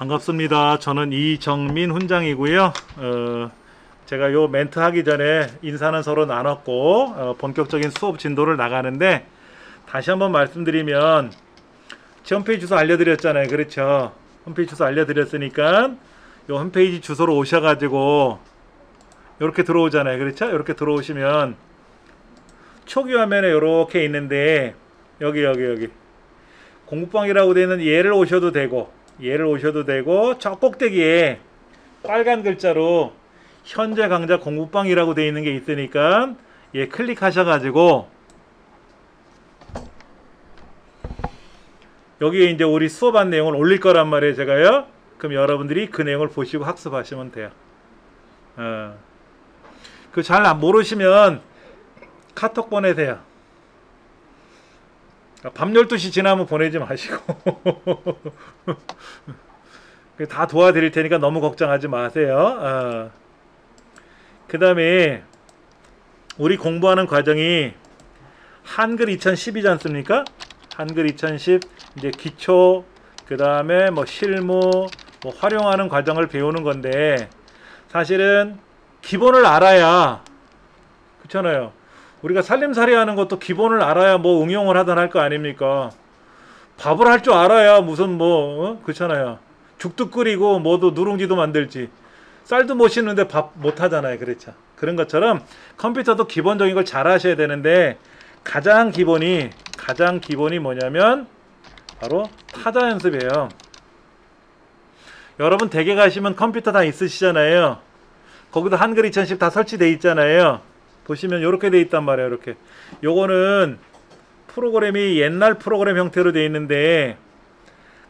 반갑습니다. 저는 이정민 훈장이고요. 제가 요 멘트 하기 전에 인사는 서로 나눴고 본격적인 수업 진도를 나가는데, 다시 한번 말씀드리면 제 홈페이지 주소 알려드렸잖아요. 그렇죠? 홈페이지 주소 알려드렸으니까 요 홈페이지 주소로 오셔가지고 이렇게 들어오잖아요. 그렇죠? 이렇게 들어오시면 초기 화면에 이렇게 있는데, 여기 공부방이라고 되어 있는 얘를 오셔도 되고, 저 꼭대기에 빨간 글자로 현재 강좌 공부방이라고 되어 있는 게 있으니까 얘 클릭하셔가지고 여기에 이제 우리 수업한 내용을 올릴 거란 말이에요, 제가요. 그럼 여러분들이 그 내용을 보시고 학습하시면 돼요. 그 잘 모르시면 카톡 보내세요. 밤 12시 지나면 보내지 마시고 다 도와드릴 테니까 너무 걱정하지 마세요. 그 다음에 우리 공부하는 과정이 한글 2010이지 않습니까? 한글 2010 이제 기초, 그 다음에 뭐 실무, 뭐 활용하는 과정을 배우는 건데, 사실은 기본을 알아야, 그렇잖아요. 우리가 살림살이 하는 것도 기본을 알아야 뭐 응용을 하든 할 거 아닙니까? 밥을 할 줄 알아야 무슨 그렇잖아요. 죽도 끓이고 뭐도 누룽지도 만들지. 쌀도 못 씻는데 밥 못 하잖아요. 그렇죠. 그런 것처럼 컴퓨터도 기본적인 걸 잘 하셔야 되는데, 가장 기본이 뭐냐면 바로 타자 연습이에요. 여러분 댁에 가시면 컴퓨터 다 있으시잖아요. 거기도 한글 2010 다 설치되어 있잖아요. 보시면 이렇게 돼 있단 말이에요. 이렇게. 요거는 프로그램이 옛날 프로그램 형태로 돼 있는데,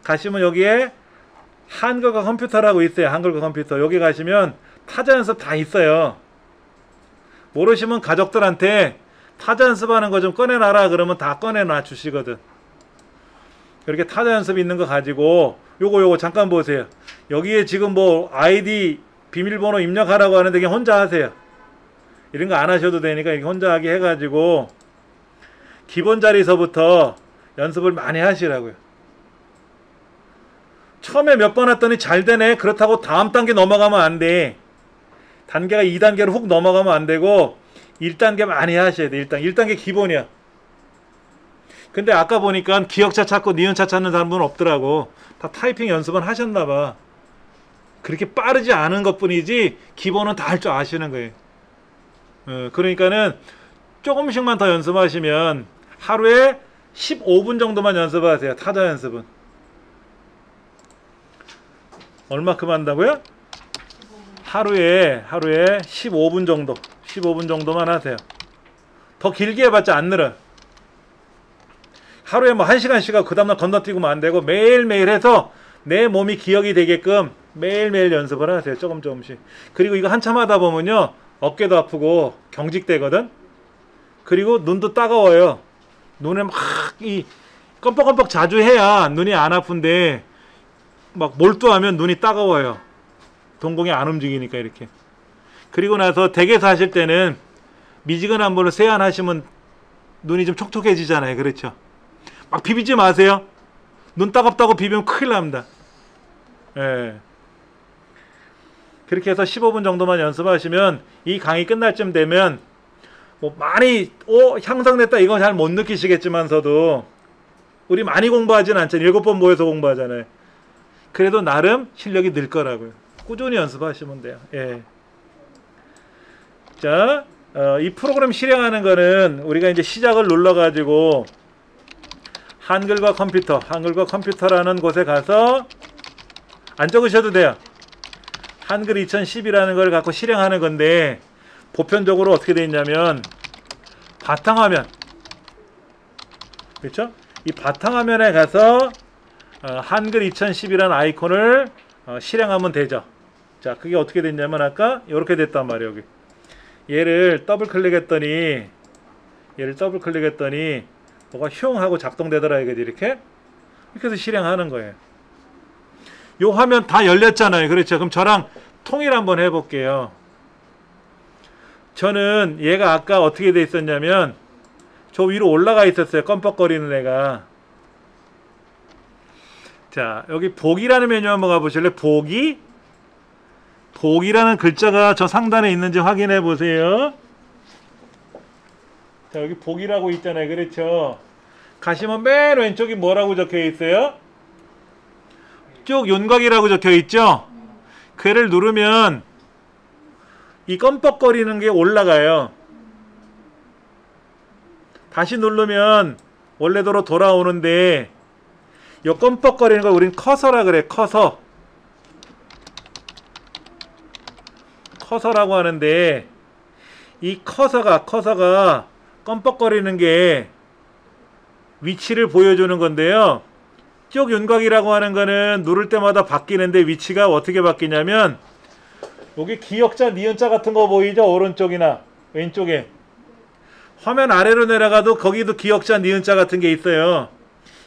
가시면 여기에 한글과 컴퓨터라고 있어요. 한글과 컴퓨터. 여기 가시면 타자 연습 다 있어요. 모르시면 가족들한테 타자 연습하는 거 좀 꺼내놔라 그러면 다 꺼내놔 주시거든. 이렇게 타자 연습 있는 거 가지고 요거 잠깐 보세요. 여기에 지금 뭐 아이디 비밀번호 입력하라고 하는데 그냥 혼자 하세요. 이런 거 안 하셔도 되니까 이렇게 혼자 하게 해가지고 기본 자리에서부터 연습을 많이 하시라고요. 처음에 몇 번 했더니 잘 되네. 그렇다고 다음 단계 넘어가면 안 돼. 단계가 2단계로 훅 넘어가면 안 되고 1단계 많이 하셔야 돼. 1단계 기본이야. 근데 아까 보니까 기억자 찾고 니은자 찾는 사람은 없더라고. 다 타이핑 연습은 하셨나 봐. 그렇게 빠르지 않은 것뿐이지 기본은 다 할 줄 아시는 거예요. 그러니까는 조금씩만 더 연습하시면 하루에 15분 정도만 연습하세요. 타자 연습은. 얼마큼 한다고요? 하루에 15분 정도. 15분 정도만 하세요. 더 길게 해봤자 안 늘어요. 하루에 뭐 1시간씩 하고 그 다음날 건너뛰고만 안 되고, 매일매일 해서 내 몸이 기억이 되게끔 매일매일 연습을 하세요. 조금씩. 그리고 이거 한참 하다 보면요, 어깨도 아프고 경직되거든. 그리고 눈도 따가워요. 눈에 막 이 껌뻑껌뻑 자주 해야 눈이 안 아픈데, 막 몰두하면 눈이 따가워요. 동공이 안 움직이니까 이렇게. 그리고 나서 댁에서 하실 때는 미지근한 물을 세안하시면 눈이 좀 촉촉해지잖아요. 그렇죠? 막 비비지 마세요. 눈 따갑다고 비비면 큰일 납니다. 예. 그렇게 해서 15분 정도만 연습하시면 이 강의 끝날 쯤 되면 뭐 많이 향상됐다 이거 잘 못 느끼시겠지만서도, 우리 많이 공부하진 않잖아요. 7번 모여서 공부하잖아요. 그래도 나름 실력이 늘 거라고요. 꾸준히 연습하시면 돼요. 예. 자, 이 프로그램 실행하는 거는 우리가 이제 시작을 눌러가지고 한글과 컴퓨터라는 곳에 가서 안 적으셔도 돼요. 한글 2010이라는 걸 갖고 실행하는 건데, 보편적으로 어떻게 되어 있냐면 바탕화면, 그렇죠? 이 바탕화면에 가서 한글 2010이라는 아이콘을 실행하면 되죠. 자, 그게 어떻게 됐냐면 아까 이렇게 됐단 말이에요. 여기 얘를 더블 클릭했더니 뭐가 흉 하고 작동되더라. 이렇게 해서 실행하는 거예요. 요 화면 다 열렸잖아요. 그렇죠? 그럼 저랑 통일 한번 해볼게요. 저는 얘가 아까 어떻게 돼 있었냐면 저 위로 올라가 있었어요. 껌뻑거리는 애가. 자, 여기 복이라는 메뉴 한번 가보실래요? 복이? 복이라는 글자가 저 상단에 있는지 확인해 보세요. 자, 여기 복이라고 있잖아요. 그렇죠? 가시면 맨 왼쪽이 뭐라고 적혀 있어요? 쭉 윤곽이라고 적혀 있죠? 그를 누르면 이 껌뻑거리는 게 올라가요. 다시 누르면 원래대로 돌아오는데 이 껌뻑거리는 걸 우린 커서라 그래. 커서. 커서라고 하는데 이 커서가 껌뻑거리는 게 위치를 보여주는 건데요. 쭉 윤곽이라고 하는 거는 누를 때마다 바뀌는데 위치가 어떻게 바뀌냐면 여기 기역자, 니은자 같은 거 보이죠? 오른쪽이나 왼쪽에. 화면 아래로 내려가도 거기도 기역자, 니은자 같은 게 있어요.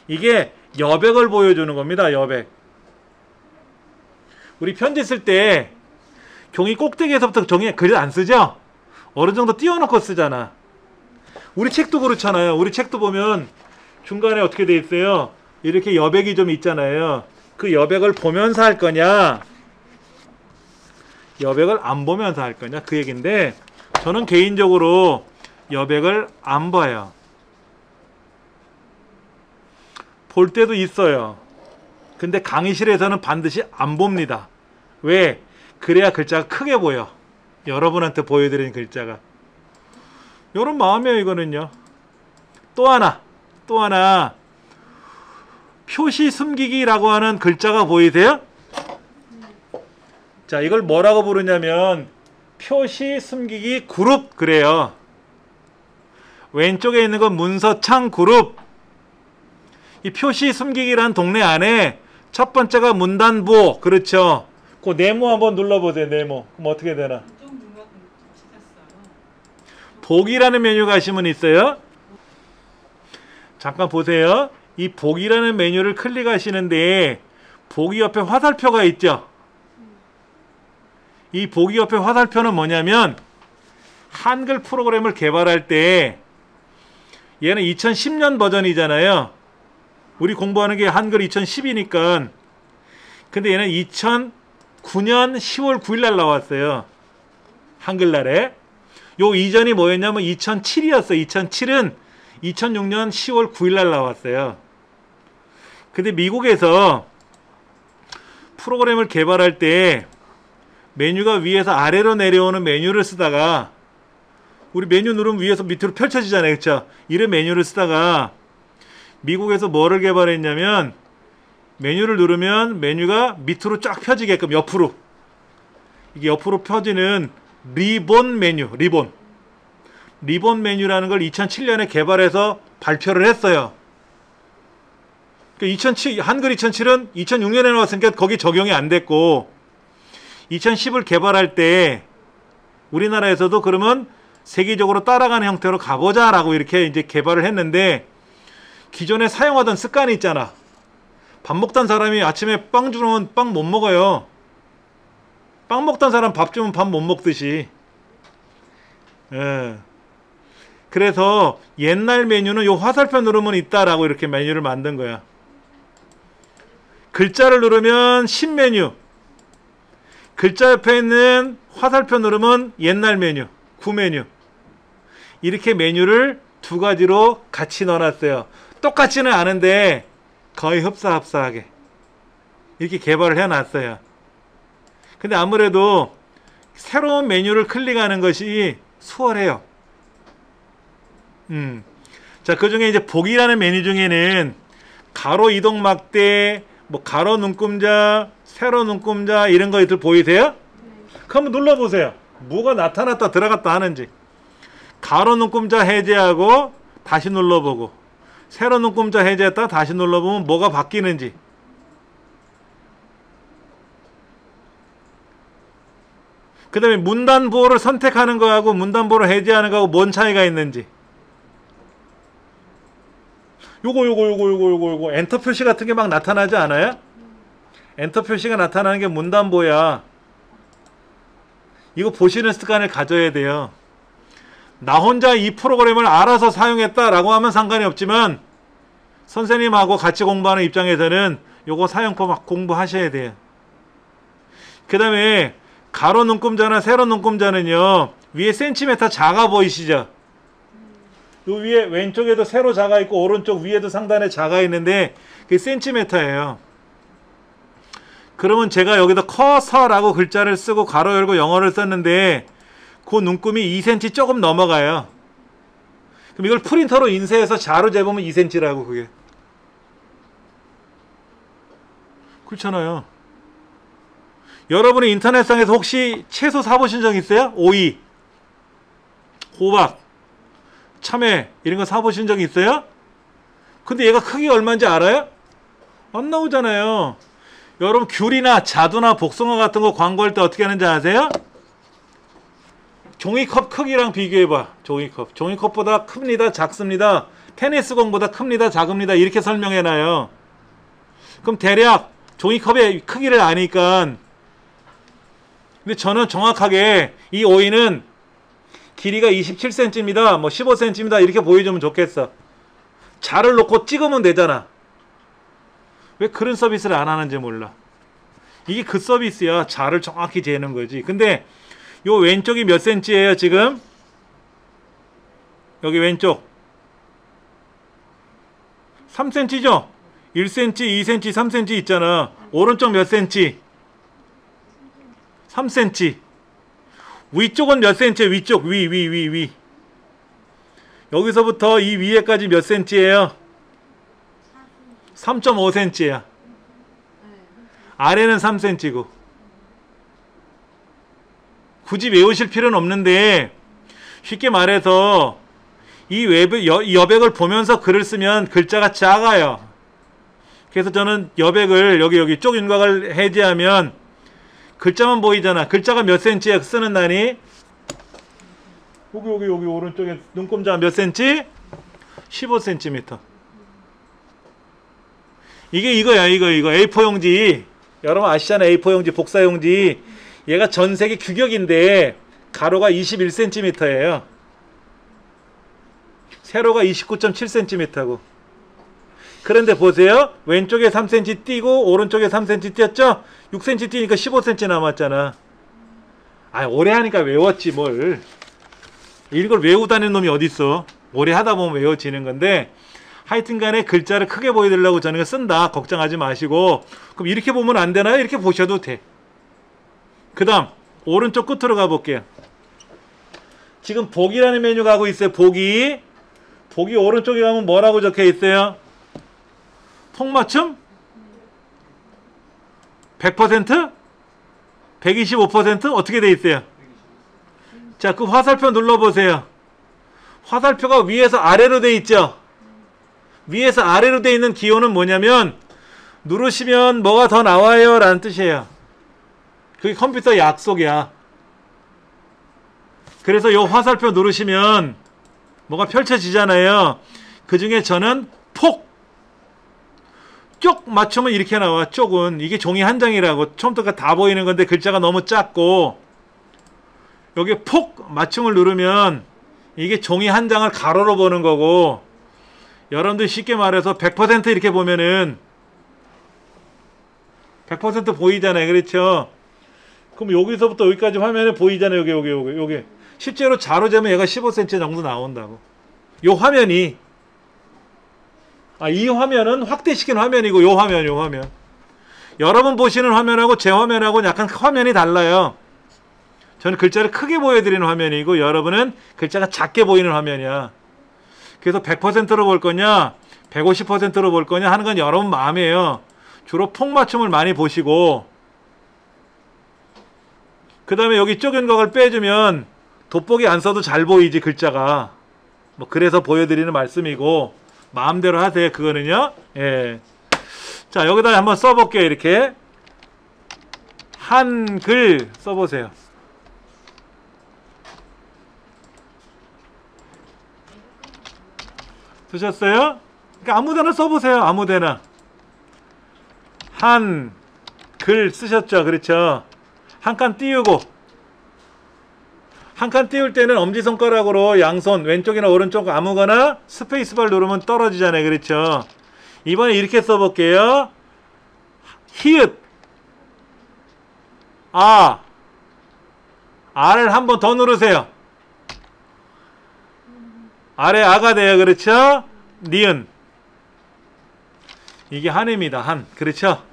이게 여백을 보여주는 겁니다. 여백. 우리 편지 쓸 때 종이 꼭대기에서부터 종이 글 안 쓰죠? 어느 정도 띄워놓고 쓰잖아. 우리 책도 그렇잖아요. 우리 책도 보면 중간에 어떻게 돼 있어요? 이렇게 여백이 좀 있잖아요. 그 여백을 보면서 할 거냐, 여백을 안 보면서 할 거냐, 그 얘기인데 저는 개인적으로 여백을 안 봐요. 볼 때도 있어요. 근데 강의실에서는 반드시 안 봅니다. 왜? 그래야 글자가 크게 보여. 여러분한테 보여드리는 글자가. 요런 마음이에요, 이거는요. 또 하나. 표시 숨기기라고 하는 글자가 보이세요? 자, 이걸 뭐라고 부르냐면 표시 숨기기 그룹 그래요. 왼쪽에 있는 건 문서창 그룹. 이 표시 숨기기란 동네 안에 첫 번째가 문단부. 그렇죠. 그 네모 한번 눌러보세요. 네모. 그럼 어떻게 되나? 복이라는 메뉴 가시면 있어요. 잠깐 보세요. 이 복이라는 메뉴를 클릭하시는데 복이 옆에 화살표가 있죠. 이 복이 옆에 화살표는 뭐냐면 한글 프로그램을 개발할 때 얘는 2010년 버전이잖아요. 우리 공부하는 게 한글 2010이니까. 근데 얘는 2009년 10월 9일 날 나왔어요. 한글날에. 요 이전이 뭐였냐면 2007이었어요. 2007은 2006년 10월 9일 날 나왔어요. 근데 미국에서 프로그램을 개발할 때 메뉴가 위에서 아래로 내려오는 메뉴를 쓰다가 우리 메뉴 누르면 위에서 밑으로 펼쳐지잖아요. 그렇죠? 이런 메뉴를 쓰다가 미국에서 뭐를 개발했냐면 메뉴를 누르면 메뉴가 밑으로 쫙 펴지게끔 옆으로, 이게 옆으로 펴지는 리본 메뉴, 리본 메뉴라는 걸 2007년에 개발해서 발표를 했어요. 한글 2007은 2006년에 나왔으니까 거기 적용이 안 됐고 2010을 개발할 때 우리나라에서도 그러면 세계적으로 따라가는 형태로 가보자 라고 이렇게 이제 개발을 했는데 기존에 사용하던 습관이 있잖아. 밥 먹던 사람이 아침에 빵 주면 빵 못 먹어요. 빵 먹던 사람 밥 주면 밥 못 먹듯이. 예. 그래서 옛날 메뉴는 요 화살표 누르면 있다라고 이렇게 메뉴를 만든 거야. 글자를 누르면 신메뉴, 글자 옆에 있는 화살표 누르면 옛날 메뉴, 구메뉴. 이렇게 메뉴를 두 가지로 같이 넣어놨어요. 똑같지는 않은데 거의 흡사합사하게 이렇게 개발을 해놨어요. 근데 아무래도 새로운 메뉴를 클릭하는 것이 수월해요. 자, 그 중에 이제 복이라는 메뉴 중에는 가로 이동 막대, 뭐 가로 눈금자, 세로 눈금자 이런 것들 보이세요? 한번 눌러보세요. 뭐가 나타났다 들어갔다 하는지. 가로 눈금자 해제하고 다시 눌러보고 세로 눈금자 해제했다 다시 눌러보면 뭐가 바뀌는지. 그 다음에 문단보호를 선택하는 거하고 문단보호를 해제하는 거하고 뭔 차이가 있는지. 요거 엔터 표시 같은 게 막 나타나지 않아요? 엔터 표시가 나타나는 게 문단보호야. 이거 보시는 습관을 가져야 돼요. 나 혼자 이 프로그램을 알아서 사용했다라고 하면 상관이 없지만 선생님하고 같이 공부하는 입장에서는 요거 사용법 공부하셔야 돼요. 그 다음에 가로 눈금자나 세로 눈금자는요, 위에 센티미터 작아 보이시죠? 요 위에 왼쪽에도 세로 작아 있고 오른쪽 위에도 상단에 작아 있는데 그게 센티미터예요. 그러면 제가 여기다 커서라고 글자를 쓰고 가로 열고 영어를 썼는데 그 눈금이 2cm 조금 넘어가요. 그럼 이걸 프린터로 인쇄해서 자로 재보면 2cm라고 그게. 그렇잖아요. 여러분이 인터넷상에서 혹시 채소 사보신 적 있어요? 오이, 호박, 참외 이런 거 사보신 적 있어요? 근데 얘가 크기가 얼마인지 알아요? 안 나오잖아요. 여러분 귤이나 자두나 복숭아 같은 거 광고할 때 어떻게 하는지 아세요? 종이컵 크기랑 비교해봐. 종이컵. 종이컵보다 큽니다. 작습니다. 테니스공보다 큽니다. 작습니다. 이렇게 설명해놔요. 그럼 대략 종이컵의 크기를 아니까. 근데 저는 정확하게 이 오이는 길이가 27cm입니다. 뭐 15cm입니다. 이렇게 보여주면 좋겠어. 자를 놓고 찍으면 되잖아. 왜 그런 서비스를 안 하는지 몰라. 이게 그 서비스야. 자를 정확히 재는 거지. 근데 요 왼쪽이 몇 센치예요 지금? 여기 왼쪽 3cm죠? 1cm, 2cm, 3cm 있잖아. 오른쪽 몇 cm? 3cm. 위쪽은 몇 cm? 위쪽 위. 여기서부터 이 위에까지 몇 cm예요? 3.5cm야. 아래는 3cm고. 굳이 외우실 필요는 없는데 쉽게 말해서 이 여백을 보면서 글을 쓰면 글자가 작아요. 그래서 저는 여백을 여기 쪽 윤곽을 해제하면 글자만 보이잖아. 글자가 몇 센치야 쓰는 난이? 여기 오른쪽에 눈금자가 몇 센치? 15cm. 이게 이거야 이거 A4 용지. 여러분 아시잖아요. A4 용지 복사 용지. 얘가 전세계 규격인데 가로가 21cm예요. 세로가 29.7cm고. 그런데 보세요. 왼쪽에 3cm 띄고 오른쪽에 3cm 띄었죠? 6cm 띄니까 15cm 남았잖아. 아, 오래 하니까 외웠지 뭘. 이걸 외우다는 놈이 어딨어. 오래 하다 보면 외워지는 건데 하여튼간에 글자를 크게 보여드리려고 저는 쓴다. 걱정하지 마시고. 그럼 이렇게 보면 안 되나요? 이렇게 보셔도 돼. 그 다음 오른쪽 끝으로 가볼게요. 지금 보기라는 메뉴가 하고 있어요. 보기 오른쪽에 가면 뭐라고 적혀 있어요? 폭맞춤? 100%? 125%? 어떻게 돼 있어요? 자, 그 화살표 눌러보세요. 화살표가 위에서 아래로 돼 있죠? 위에서 아래로 돼 있는 기호는 뭐냐면 누르시면 뭐가 더 나와요 라는 뜻이에요. 그게 컴퓨터 약속이야. 그래서 요 화살표 누르시면 뭐가 펼쳐지잖아요. 그 중에 저는 쪽 맞추면 이렇게 나와. 쪽은 이게 종이 한 장이라고. 처음부터 다 보이는 건데 글자가 너무 작고 여기 폭 맞춤을 누르면 이게 종이 한 장을 가로로 보는 거고 여러분들 쉽게 말해서 100% 이렇게 보면은 100% 보이잖아요. 그렇죠? 그럼 여기서부터 여기까지 화면에 보이잖아요. 여기. 실제로 자로 재면 얘가 15cm 정도 나온다고. 요 화면이 이 화면은 확대시킨 화면이고 요 화면. 여러분 보시는 화면하고 제 화면하고 약간 화면이 달라요. 저는 글자를 크게 보여드리는 화면이고 여러분은 글자가 작게 보이는 화면이야. 그래서 100%로 볼 거냐 150%로 볼 거냐 하는 건 여러분 마음이에요. 주로 폭맞춤을 많이 보시고 그 다음에 여기 쪽윤곽을 빼주면 돋보기 안 써도 잘 보이지 글자가. 뭐 그래서 보여드리는 말씀이고 마음대로 하세요. 그거는요. 예. 자, 여기다 한번 써볼게요. 이렇게 한글 써보세요. 쓰셨어요? 그러니까 아무데나 써보세요. 아무데나. 한글 쓰셨죠? 그렇죠? 한 칸 띄우고 한 칸 띄울 때는 엄지손가락으로 양손 왼쪽이나 오른쪽 아무거나 스페이스바를 누르면 떨어지잖아요. 그렇죠? 이번에 이렇게 써볼게요. 히읗 R을 한 번 더 누르세요. 아래 아가 돼요. 그렇죠? 니은. 이게 한입니다. 한. 그렇죠?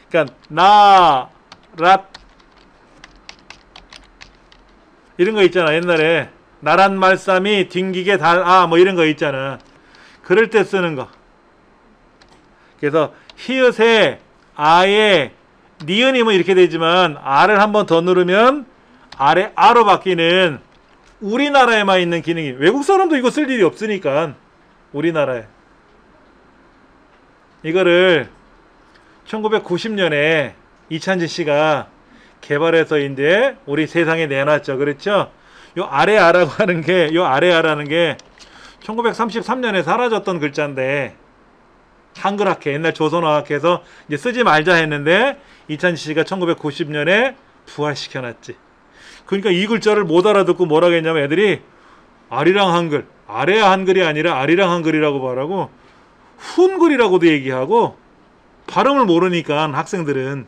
그러니까 랏 이런 거 있잖아. 옛날에 나란 말싸미 뒹기게 뭐 이런 거 있잖아. 그럴 때 쓰는 거. 그래서 히읗에 아에 니은이면 이렇게 되지만 R을 한 번 더 누르면 아래 아로 바뀌는 우리나라에만 있는 기능이, 외국 사람도 이거 쓸 일이 없으니까 우리나라에. 이거를 1990년에 이찬진 씨가 개발해서 이제 우리 세상에 내놨죠. 그렇죠? 요 아래 아라고 하는 게, 요 아래 아라는 게 1933년에 사라졌던 글자인데, 한글학회, 옛날 조선어학회에서 이제 쓰지 말자 했는데 이찬진 씨가 1990년에 부활시켜놨지. 그러니까 이 글자를 못 알아듣고 뭐라고 했냐면 애들이 아리랑 한글, 아래야 한글이 아니라 아리랑 한글이라고 말하고 훈글이라고도 얘기하고, 발음을 모르니까 학생들은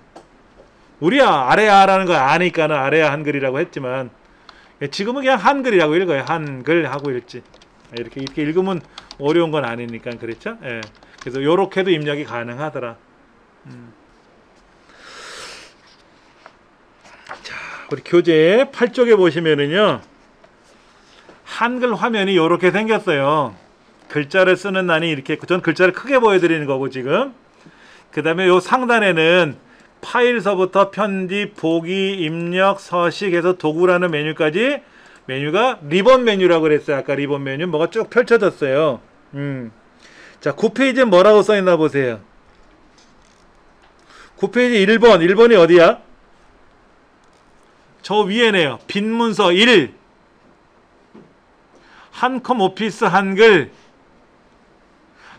우리야 아래야라는 거 아니까는 아래야 한글이라고 했지만 지금은 그냥 한글이라고 읽어요. 한글 하고 읽지. 이렇게 읽으면 어려운 건 아니니까. 그렇죠? 예. 그래서 요렇게도 입력이 가능하더라. 자, 우리 교재 8쪽에 보시면은요, 한글 화면이 요렇게 생겼어요. 글자를 쓰는 난이 이렇게, 전 글자를 크게 보여드리는 거고 지금. 그 다음에 요 상단에는 파일서부터 편집, 보기, 입력, 서식 해서 도구라는 메뉴까지, 메뉴가 리본 메뉴라고 그랬어요. 아까 리본 메뉴 뭐가 쭉 펼쳐졌어요. 자, 9페이지에 뭐라고 써있나 보세요. 9페이지 1번. 1번이 어디야? 저 위에네요. 빈 문서 1. 한컴 오피스 한글.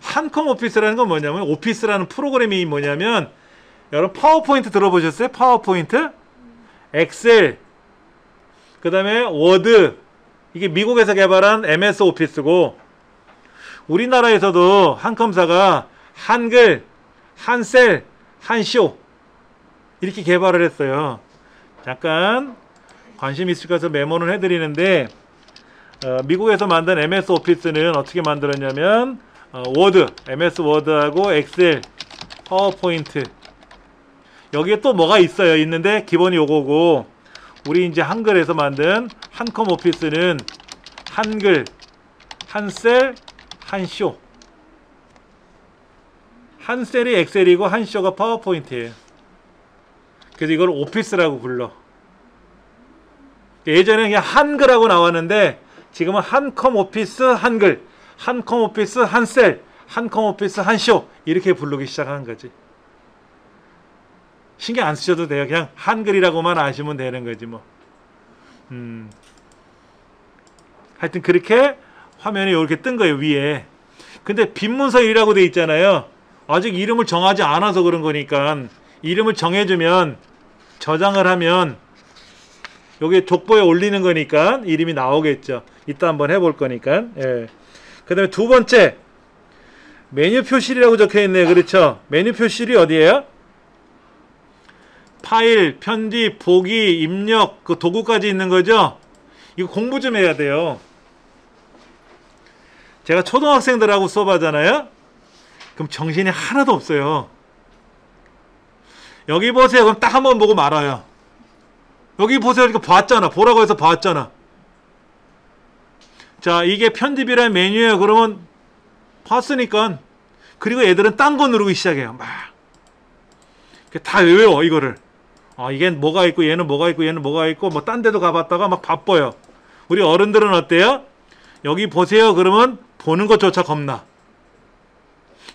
한컴 오피스라는 건 뭐냐면, 오피스라는 프로그램이 뭐냐면, 여러분 파워포인트 들어보셨어요? 파워포인트? 엑셀, 그 다음에 워드. 이게 미국에서 개발한 MS 오피스고, 우리나라에서도 한컴사가 한글, 한셀, 한쇼 이렇게 개발을 했어요. 잠깐 관심 있을 것 같아서 메모는 해드리는데, 미국에서 만든 MS 오피스는 어떻게 만들었냐면, 워드, MS 워드하고 엑셀, 파워포인트, 여기에 또 뭐가 있어요. 있는데 기본이 요거고, 우리 이제 한글에서 만든 한컴 오피스는 한글, 한셀, 한쇼. 한셀이 엑셀이고 한쇼가 파워포인트예요. 그래서 이걸 오피스라고 불러. 예전에 그냥 한글하고 나왔는데 지금은 한컴 오피스 한글, 한컴 오피스 한셀, 한컴 오피스 한쇼 이렇게 부르기 시작한 거지. 신경 안 쓰셔도 돼요. 그냥 한글이라고만 아시면 되는 거지 뭐. 하여튼 그렇게 화면이 이렇게 뜬 거예요, 위에. 근데 빈문서 1이라고 돼 있잖아요. 아직 이름을 정하지 않아서 그런 거니까, 이름을 정해주면, 저장을 하면 여기에 족보에 올리는 거니까 이름이 나오겠죠. 이따 한번 해볼 거니까. 예. 그 다음에 두 번째, 메뉴 표실이라고 적혀 있네요. 그렇죠? 메뉴 표실이 어디예요? 파일, 편집, 보기, 입력, 그 도구까지 있는 거죠? 이거 공부 좀 해야 돼요. 제가 초등학생들하고 수업하잖아요? 그럼 정신이 하나도 없어요. 여기 보세요. 그럼 딱 한번 보고 말아요. 여기 보세요. 이거 봤잖아. 보라고 해서 봤잖아. 자, 이게 편집이라는 메뉴예요. 그러면 봤으니까. 그리고 애들은 딴 거 누르기 시작해요. 막. 다 외워, 이거를. 이게 뭐가 있고, 얘는 뭐가 있고, 얘는 뭐가 있고, 뭐 딴 데도 가봤다가 막 바빠요. 우리 어른들은 어때요? 여기 보세요. 그러면 보는 것조차 겁나.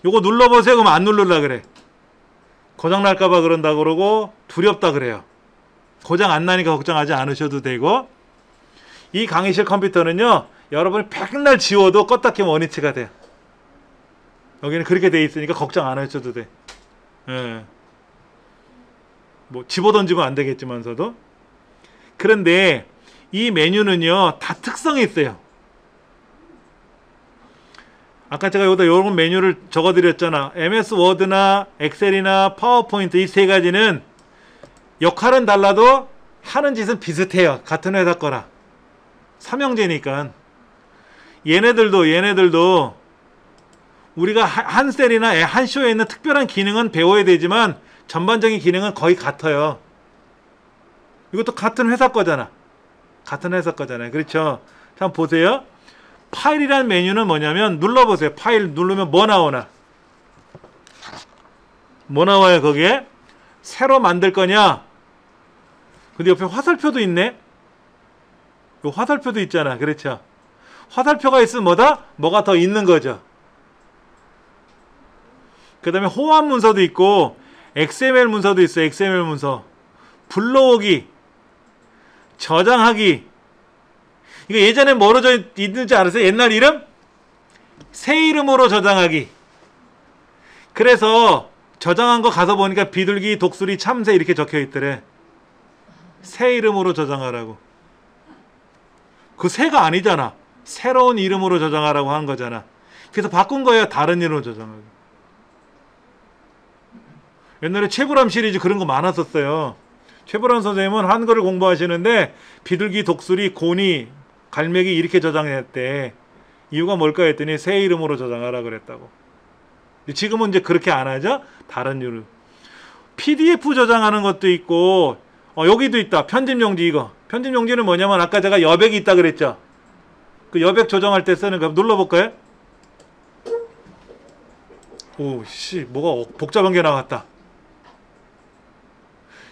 요거 눌러보세요. 그러면 안 누르려 그래. 고장 날까봐 그런다 그러고, 두렵다 그래요. 고장 안 나니까 걱정하지 않으셔도 되고, 이 강의실 컴퓨터는요, 여러분이 백날 지워도 껐다 켜면 원위치가 돼요. 여기는 그렇게 돼 있으니까 걱정 안 하셔도 돼. 예. 뭐 집어던지면 안 되겠지만서도. 그런데 이 메뉴는요, 다 특성이 있어요. 아까 제가 여기다 요런 메뉴를 적어드렸잖아. MS 워드나 엑셀이나 파워포인트 이 세 가지는 역할은 달라도 하는 짓은 비슷해요. 같은 회사 거라. 삼형제니까. 얘네들도 우리가 한 셀이나 한 쇼에 있는 특별한 기능은 배워야 되지만 전반적인 기능은 거의 같아요. 이것도 같은 회사 거잖아. 같은 회사 거잖아요. 그렇죠? 자, 보세요. 파일이라는 메뉴는 뭐냐면 눌러보세요. 파일 누르면 뭐 나오나? 뭐 나와요 거기에? 새로 만들 거냐? 근데 옆에 화살표도 있네? 요 화살표도 있잖아. 그렇죠? 화살표가 있으면 뭐다? 뭐가 더 있는 거죠. 그 다음에 호환 문서도 있고 XML 문서도 있어요. XML 문서. 불러오기, 저장하기. 이거 예전에 뭐로 있는지 알았어요? 옛날 이름? 새 이름으로 저장하기. 그래서 저장한 거 가서 보니까 비둘기, 독수리, 참새 이렇게 적혀 있더래. 새 이름으로 저장하라고. 그 새가 아니잖아. 새로운 이름으로 저장하라고 한 거잖아. 그래서 바꾼 거예요. 다른 이름으로 저장하기. 옛날에 최불암 시리즈 그런 거 많았었어요. 최불암 선생님은 한글을 공부하시는데 비둘기, 독수리, 고니, 갈매기 이렇게 저장했대. 이유가 뭘까 했더니 새 이름으로 저장하라 그랬다고. 지금은 이제 그렇게 안 하죠? 다른 이유. PDF 저장하는 것도 있고 여기도 있다. 편집용지 이거. 편집용지는 뭐냐면 아까 제가 여백이 있다 그랬죠? 그 여백 조정할 때 쓰는 거 눌러볼까요? 오씨 뭐가 복잡한 게 나왔다.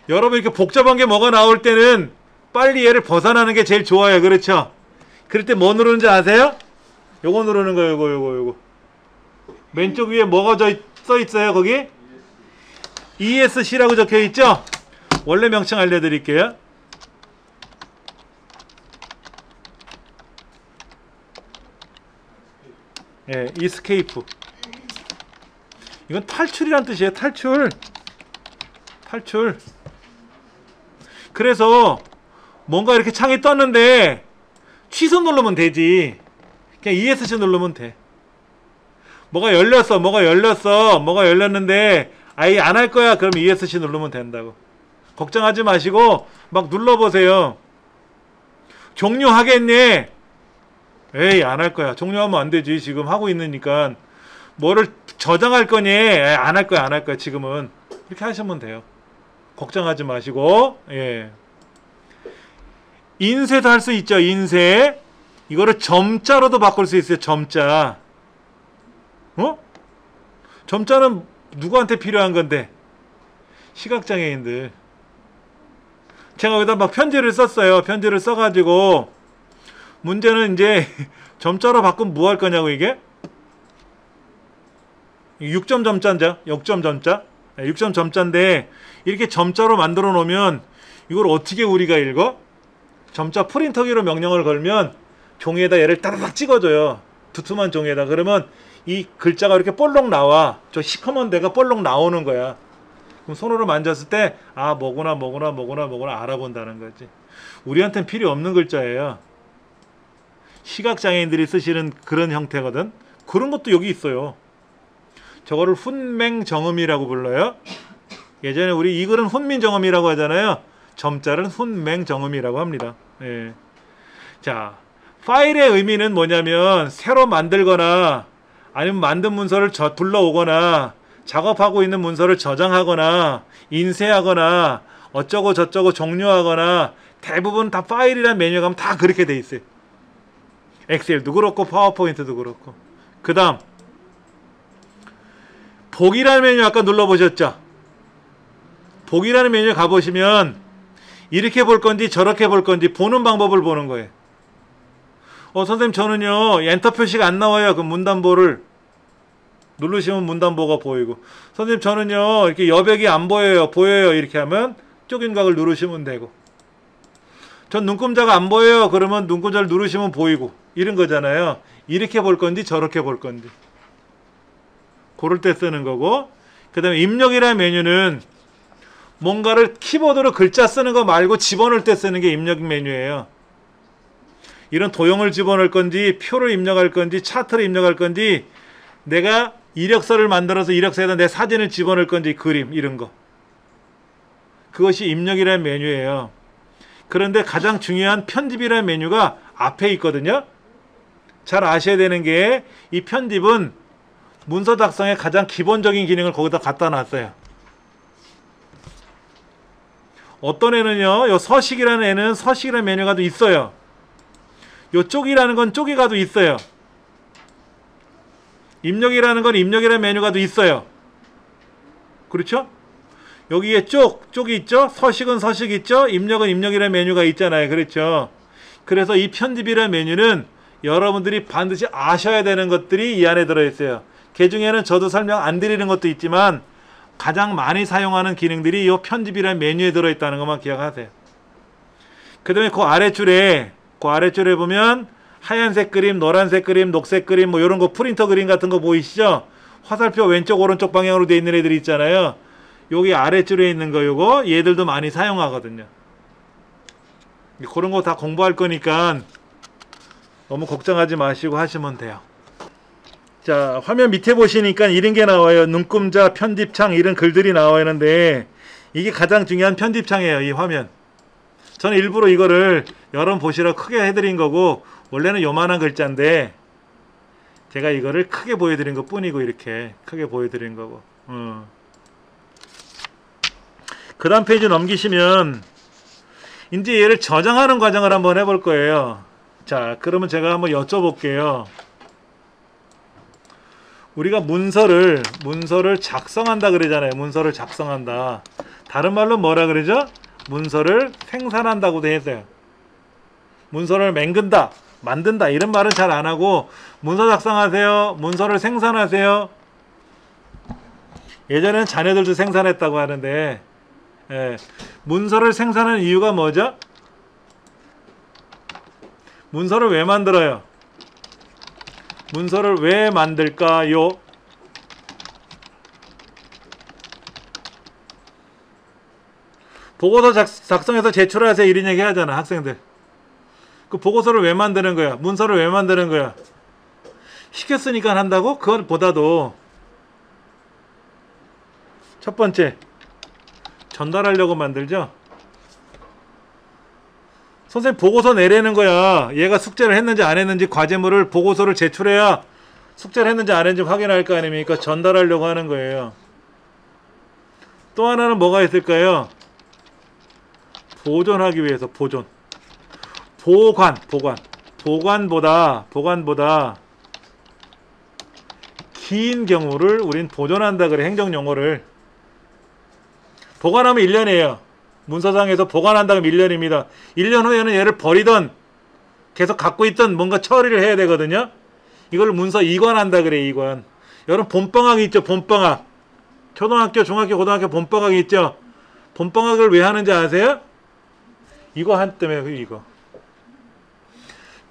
여러분 이렇게 복잡한 게 뭐가 나올 때는 빨리 얘를 벗어나는 게 제일 좋아요. 그렇죠? 그럴 때 뭐 누르는지 아세요? 요거 누르는 거예요. 요거. 왼쪽 위에 뭐가 써 있어요? 거기? ESC라고 적혀 있죠? 원래 명칭 알려드릴게요. 예, escape. 이건 탈출이란 뜻이에요. 탈출. 그래서 뭔가 이렇게 창이 떴는데 취소 누르면 되지. 그냥 ESC 누르면 돼. 뭐가 열렸는데 아예 안 할 거야. 그럼 ESC 누르면 된다고. 걱정하지 마시고 막 눌러보세요. 종료하겠니? 에이 안 할 거야. 종료하면 안 되지. 지금 하고 있으니까. 뭐를 저장할 거니? 안 할 거야. 지금은. 이렇게 하시면 돼요. 걱정하지 마시고. 예. 인쇄도 할 수 있죠. 인쇄. 이거를 점자로도 바꿀 수 있어요. 점자. 점자는 누구한테 필요한 건데? 시각장애인들. 제가 여기다 막 편지를 썼어요. 편지를 써가지고 문제는 이제 점자로 바꾸면 뭐 할 거냐고 이게? 6점 점자인데 6점 점자. 6점 점자인데 이렇게 점자로 만들어 놓으면 이걸 어떻게 우리가 읽어? 점자 프린터기로 명령을 걸면 종이에다 얘를 따다닥 찍어줘요. 두툼한 종이에다. 그러면 이 글자가 이렇게 볼록 나와. 저 시커먼 데가 볼록 나오는 거야. 그럼 손으로 만졌을 때 뭐구나 알아본다는 거지. 우리한테는 필요 없는 글자예요. 시각장애인들이 쓰시는 그런 형태거든. 그런 것도 여기 있어요. 저거를 훈맹정음이라고 불러요. 예전에 우리 이 글은 훈민정음이라고 하잖아요. 점자를 훈맹정음이라고 합니다. 예. 자, 파일의 의미는 뭐냐면 새로 만들거나 아니면 만든 문서를 불러오거나 작업하고 있는 문서를 저장하거나 인쇄하거나 어쩌고 저쩌고 종료하거나 대부분 다 파일이라는 메뉴에 가면 다 그렇게 돼 있어요. 엑셀도 그렇고 파워포인트도 그렇고. 그 다음 보기라는 메뉴 아까 눌러보셨죠? 보기라는 메뉴에 가보시면 이렇게 볼 건지 저렇게 볼 건지 보는 방법을 보는 거예요. 선생님 저는요 엔터 표시가 안 나와요. 그 문단보를 누르시면 문단보가 보이고, 선생님 저는요 이렇게 여백이 안 보여요. 이렇게 하면 쪽인각을 누르시면 되고, 전 눈금자가 안 보여요. 그러면 눈금자를 누르시면 보이고, 이런 거잖아요. 이렇게 볼 건지 저렇게 볼 건지 고를 때 쓰는 거고, 그 다음에 입력이라는 메뉴는 뭔가를 키보드로 글자 쓰는 거 말고 집어넣을 때 쓰는 게 입력 메뉴예요. 이런 도형을 집어넣을 건지 표를 입력할 건지 차트를 입력할 건지 내가 이력서를 만들어서 이력서에다 내 사진을 집어넣을 건지 그림 이런 거. 그것이 입력이라는 메뉴예요. 그런데 가장 중요한 편집이라는 메뉴가 앞에 있거든요. 잘 아셔야 되는 게 이 편집은 문서 작성의 가장 기본적인 기능을 거기다 갖다 놨어요. 어떤 애는요, 요 서식이라는 애는 서식이라는 메뉴가 또 있어요. 요 쪽이라는 건 쪽이 가도 있어요. 입력이라는 건 입력이라는 메뉴가 또 있어요. 그렇죠? 여기에 쪽이 있죠? 서식은 서식 있죠? 입력은 입력이라는 메뉴가 있잖아요. 그렇죠? 그래서 이 편집이라는 메뉴는 여러분들이 반드시 아셔야 되는 것들이 이 안에 들어있어요. 그 중에는 저도 설명 안 드리는 것도 있지만 가장 많이 사용하는 기능들이 이 편집이라는 메뉴에 들어있다는 것만 기억하세요. 그 다음에 그 아래줄에 보면 하얀색 그림, 노란색 그림, 녹색 그림 뭐 이런 거 프린터 그림 같은 거 보이시죠? 화살표 왼쪽 오른쪽 방향으로 되어 있는 애들이 있잖아요. 여기 아래줄에 있는 거 요거 얘들도 많이 사용하거든요. 그런 거 다 공부할 거니까 너무 걱정하지 마시고 하시면 돼요. 자, 화면 밑에 보시니까 이런 게 나와요. 눈금자, 편집창 이런 글들이 나와 있는데 이게 가장 중요한 편집창이에요. 이 화면. 저는 일부러 이거를 여러분 보시라고 크게 해드린 거고 원래는 요만한 글자인데 제가 이거를 크게 보여드린 것 뿐이고 이렇게 크게 보여드린 거고. 그 다음 페이지 넘기시면 이제 얘를 저장하는 과정을 한번 해볼 거예요. 자, 그러면 제가 한번 여쭤볼게요. 우리가 문서를 작성한다 그러잖아요. 문서를 작성한다. 다른 말로 뭐라 그러죠? 문서를 생산한다고도 했어요. 문서를 맹근다, 만든다 이런 말은 잘 안 하고 문서 작성하세요. 문서를 생산하세요. 예전에는 자녀들도 생산했다고 하는데 문서를 생산하는 이유가 뭐죠? 문서를 왜 만들어요? 문서를 왜 만들까요? 보고서 작성해서 제출하세요 이런 얘기 하잖아 학생들. 그 보고서를 왜 만드는 거야? 문서를 왜 만드는 거야? 시켰으니까 한다고? 그것보다도 첫 번째 전달하려고 만들죠. 선생님 보고서 내라는 거야. 얘가 숙제를 했는지 안 했는지 과제물을 보고서를 제출해야 숙제를 했는지 안 했는지 확인할 거 아닙니까? 전달하려고 하는 거예요. 또 하나는 뭐가 있을까요? 보존하기 위해서 보관보다 긴 경우를 우린 보존한다 그래. 행정용어를 보관하면 1년이에요 문서상에서 보관한다 그러면 1년입니다 1년 후에는 얘를 버리던 계속 갖고 있던 뭔가 처리를 해야 되거든요. 이걸 문서 이관한다 그래. 이관. 여러분 봄방학이 있죠. 봄방학. 초등학교 중학교 고등학교 봄방학이 있죠. 봄방학을 왜 하는지 아세요? 이거 한 때문에. 이거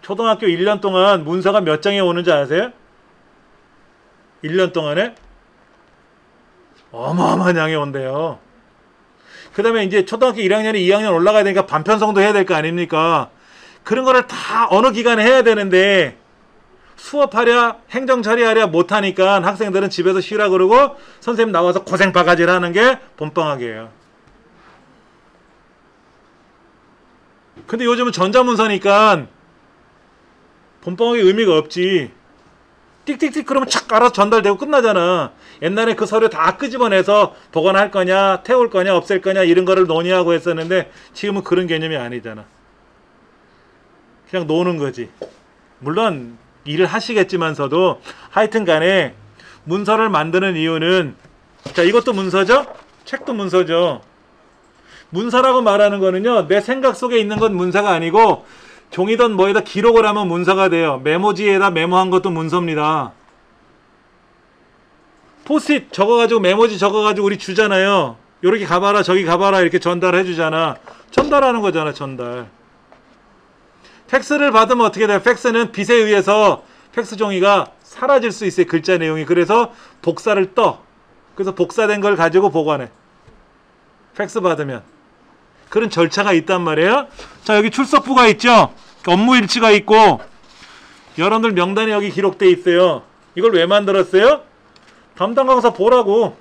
초등학교 1년 동안 문서가 몇 장이 오는지 아세요? 1년 동안에 어마어마한 양이 온대요. 그 다음에 이제 초등학교 1학년이 2학년 올라가야 되니까 반편성도 해야 될 거 아닙니까? 그런 거를 다 어느 기간에 해야 되는데 수업하랴 행정 처리하랴 못하니까 학생들은 집에서 쉬라 그러고 선생님 나와서 고생 바가지를 하는 게 봄방학이에요. 근데 요즘은 전자문서니까 봄방학의 의미가 없지. 띡띡띡 그러면 착 알아서 전달되고 끝나잖아. 옛날에 그 서류 다 끄집어내서 보관할 거냐 태울 거냐 없앨 거냐 이런 거를 논의하고 했었는데 지금은 그런 개념이 아니잖아. 그냥 노는 거지. 물론 일을 하시겠지만서도 하여튼 간에 문서를 만드는 이유는 자 이것도 문서죠? 책도 문서죠. 문서라고 말하는 거는요 내 생각 속에 있는 건 문서가 아니고 종이든 뭐에다 기록을 하면 문서가 돼요. 메모지에다 메모한 것도 문서입니다. 포스트잇 적어가지고 메모지 적어가지고 우리 주잖아요. 요렇게 가봐라 저기 가봐라 이렇게 전달해 주잖아. 전달하는 거잖아. 전달. 팩스를 받으면 어떻게 돼요? 팩스는 빛에 의해서 팩스 종이가 사라질 수 있어요. 글자 내용이. 그래서 복사를 떠. 그래서 복사된 걸 가지고 보관해. 팩스 받으면. 그런 절차가 있단 말이에요. 자 여기 출석부가 있죠. 업무 일지가 있고 여러분들 명단이 여기 기록되어 있어요. 이걸 왜 만들었어요? 담당 강사 보라고.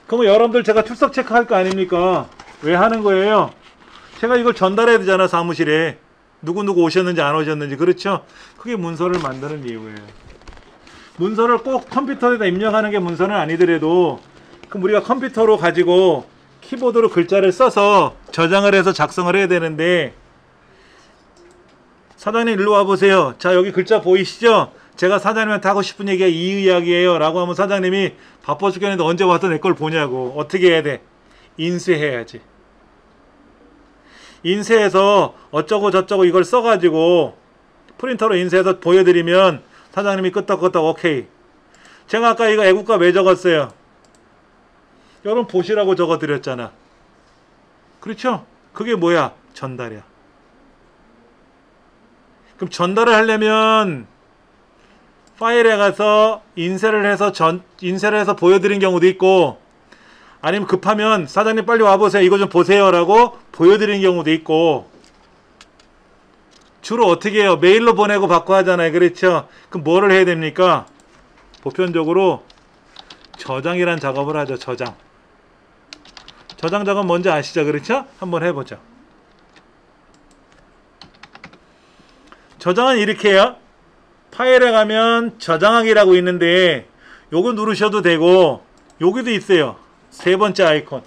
그러면 여러분들 제가 출석 체크할 거 아닙니까? 왜 하는 거예요? 제가 이걸 전달해야 되잖아, 사무실에. 누구누구 오셨는지 안 오셨는지. 그렇죠? 그게 문서를 만드는 이유예요. 문서를 꼭 컴퓨터에다 입력하는 게 문서는 아니더라도, 그럼 우리가 컴퓨터로 가지고 키보드로 글자를 써서 저장을 해서 작성을 해야 되는데, 사장님 일로 와보세요. 자, 여기 글자 보이시죠? 제가 사장님한테 하고 싶은 얘기가 이 이야기예요 라고 하면 사장님이 바빠 죽겠는데 언제 와서 내 걸 보냐고. 어떻게 해야 돼? 인쇄해야지. 인쇄해서 어쩌고 저쩌고 이걸 써가지고 프린터로 인쇄해서 보여드리면 사장님이 끄떡끄떡 오케이. 제가 아까 이거 애국가 왜 적었어요? 여러분 보시라고 적어드렸잖아. 그렇죠? 그게 뭐야? 전달이야. 그럼 전달을 하려면 파일에 가서 인쇄를 해서 보여드린 경우도 있고, 아니면 급하면 사장님 빨리 와보세요. 이거 좀 보세요 라고 보여드린 경우도 있고, 주로 어떻게 해요? 메일로 보내고 받고 하잖아요. 그렇죠? 그럼 뭐를 해야 됩니까? 보편적으로 저장이란 작업을 하죠. 저장. 저장 작업 뭔지 아시죠? 그렇죠? 한번 해보죠. 저장은 이렇게 해요. 파일에 가면 저장하기라고 있는데 요거 누르셔도 되고, 여기도 있어요. 세 번째 아이콘.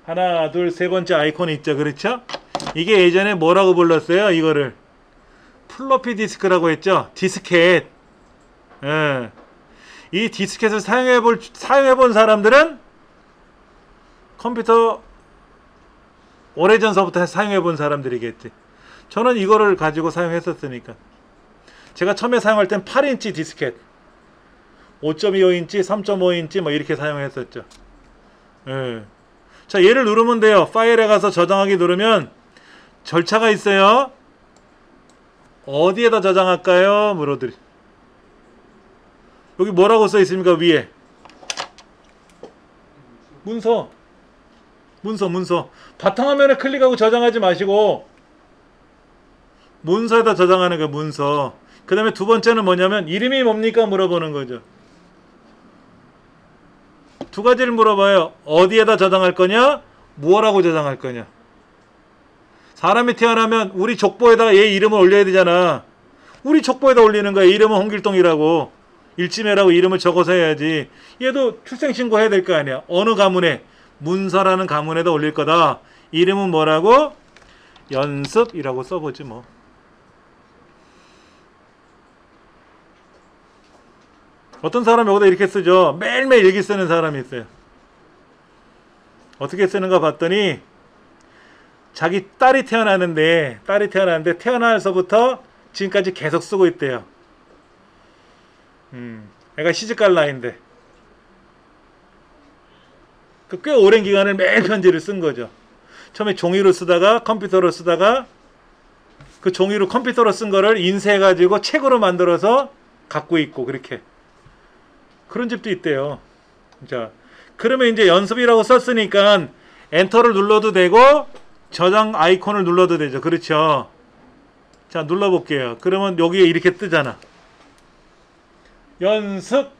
하나, 둘, 세 번째 아이콘이 있죠. 그렇죠? 이게 예전에 뭐라고 불렀어요? 이거를 플로피 디스크라고 했죠. 디스켓. 예. 이 디스켓을 사용해본 사람들은 컴퓨터 오래전서부터 사용해본 사람들이겠지. 저는 이거를 가지고 사용했었으니까. 제가 처음에 사용할 땐 8인치 디스켓, 5.25인치, 3.5인치 뭐 이렇게 사용했었죠. 예. 자, 얘를 누르면 돼요. 파일에 가서 저장하기 누르면 절차가 있어요. 어디에다 저장할까요? 물어드리. 여기 뭐라고 써 있습니까? 위에 문서. 바탕화면에 클릭하고 저장하지 마시고 문서에다 저장하는 거예요. 문서. 그 다음에 두 번째는 뭐냐면 이름이 뭡니까? 물어보는 거죠. 두 가지를 물어봐요. 어디에다 저장할 거냐? 무엇하고 저장할 거냐? 사람이 태어나면 우리 족보에다가 얘 이름을 올려야 되잖아. 우리 족보에다 올리는 거야. 이름은 홍길동이라고, 일지매라고 이름을 적어서 해야지. 얘도 출생신고 해야 될 거 아니야. 어느 가문에? 문서라는 가문에다 올릴 거다. 이름은 뭐라고? 연습이라고 써보지 뭐. 어떤 사람이 여기다 이렇게 쓰죠. 매일매일 일기 쓰는 사람이 있어요. 어떻게 쓰는가 봤더니 자기 딸이 태어나는데 태어나서부터 지금까지 계속 쓰고 있대요. 애가 시집갈 나이인데 꽤 오랜 기간을 매일 편지를 쓴 거죠. 처음에 종이로 쓰다가 컴퓨터로 쓰다가 그 종이로 컴퓨터로 쓴 거를 인쇄해가지고 책으로 만들어서 갖고 있고, 그렇게 그런 집도 있대요. 자, 그러면 이제 연습이라고 썼으니까 엔터를 눌러도 되고 저장 아이콘을 눌러도 되죠. 그렇죠? 자, 눌러볼게요. 그러면 여기에 이렇게 뜨잖아. 연습.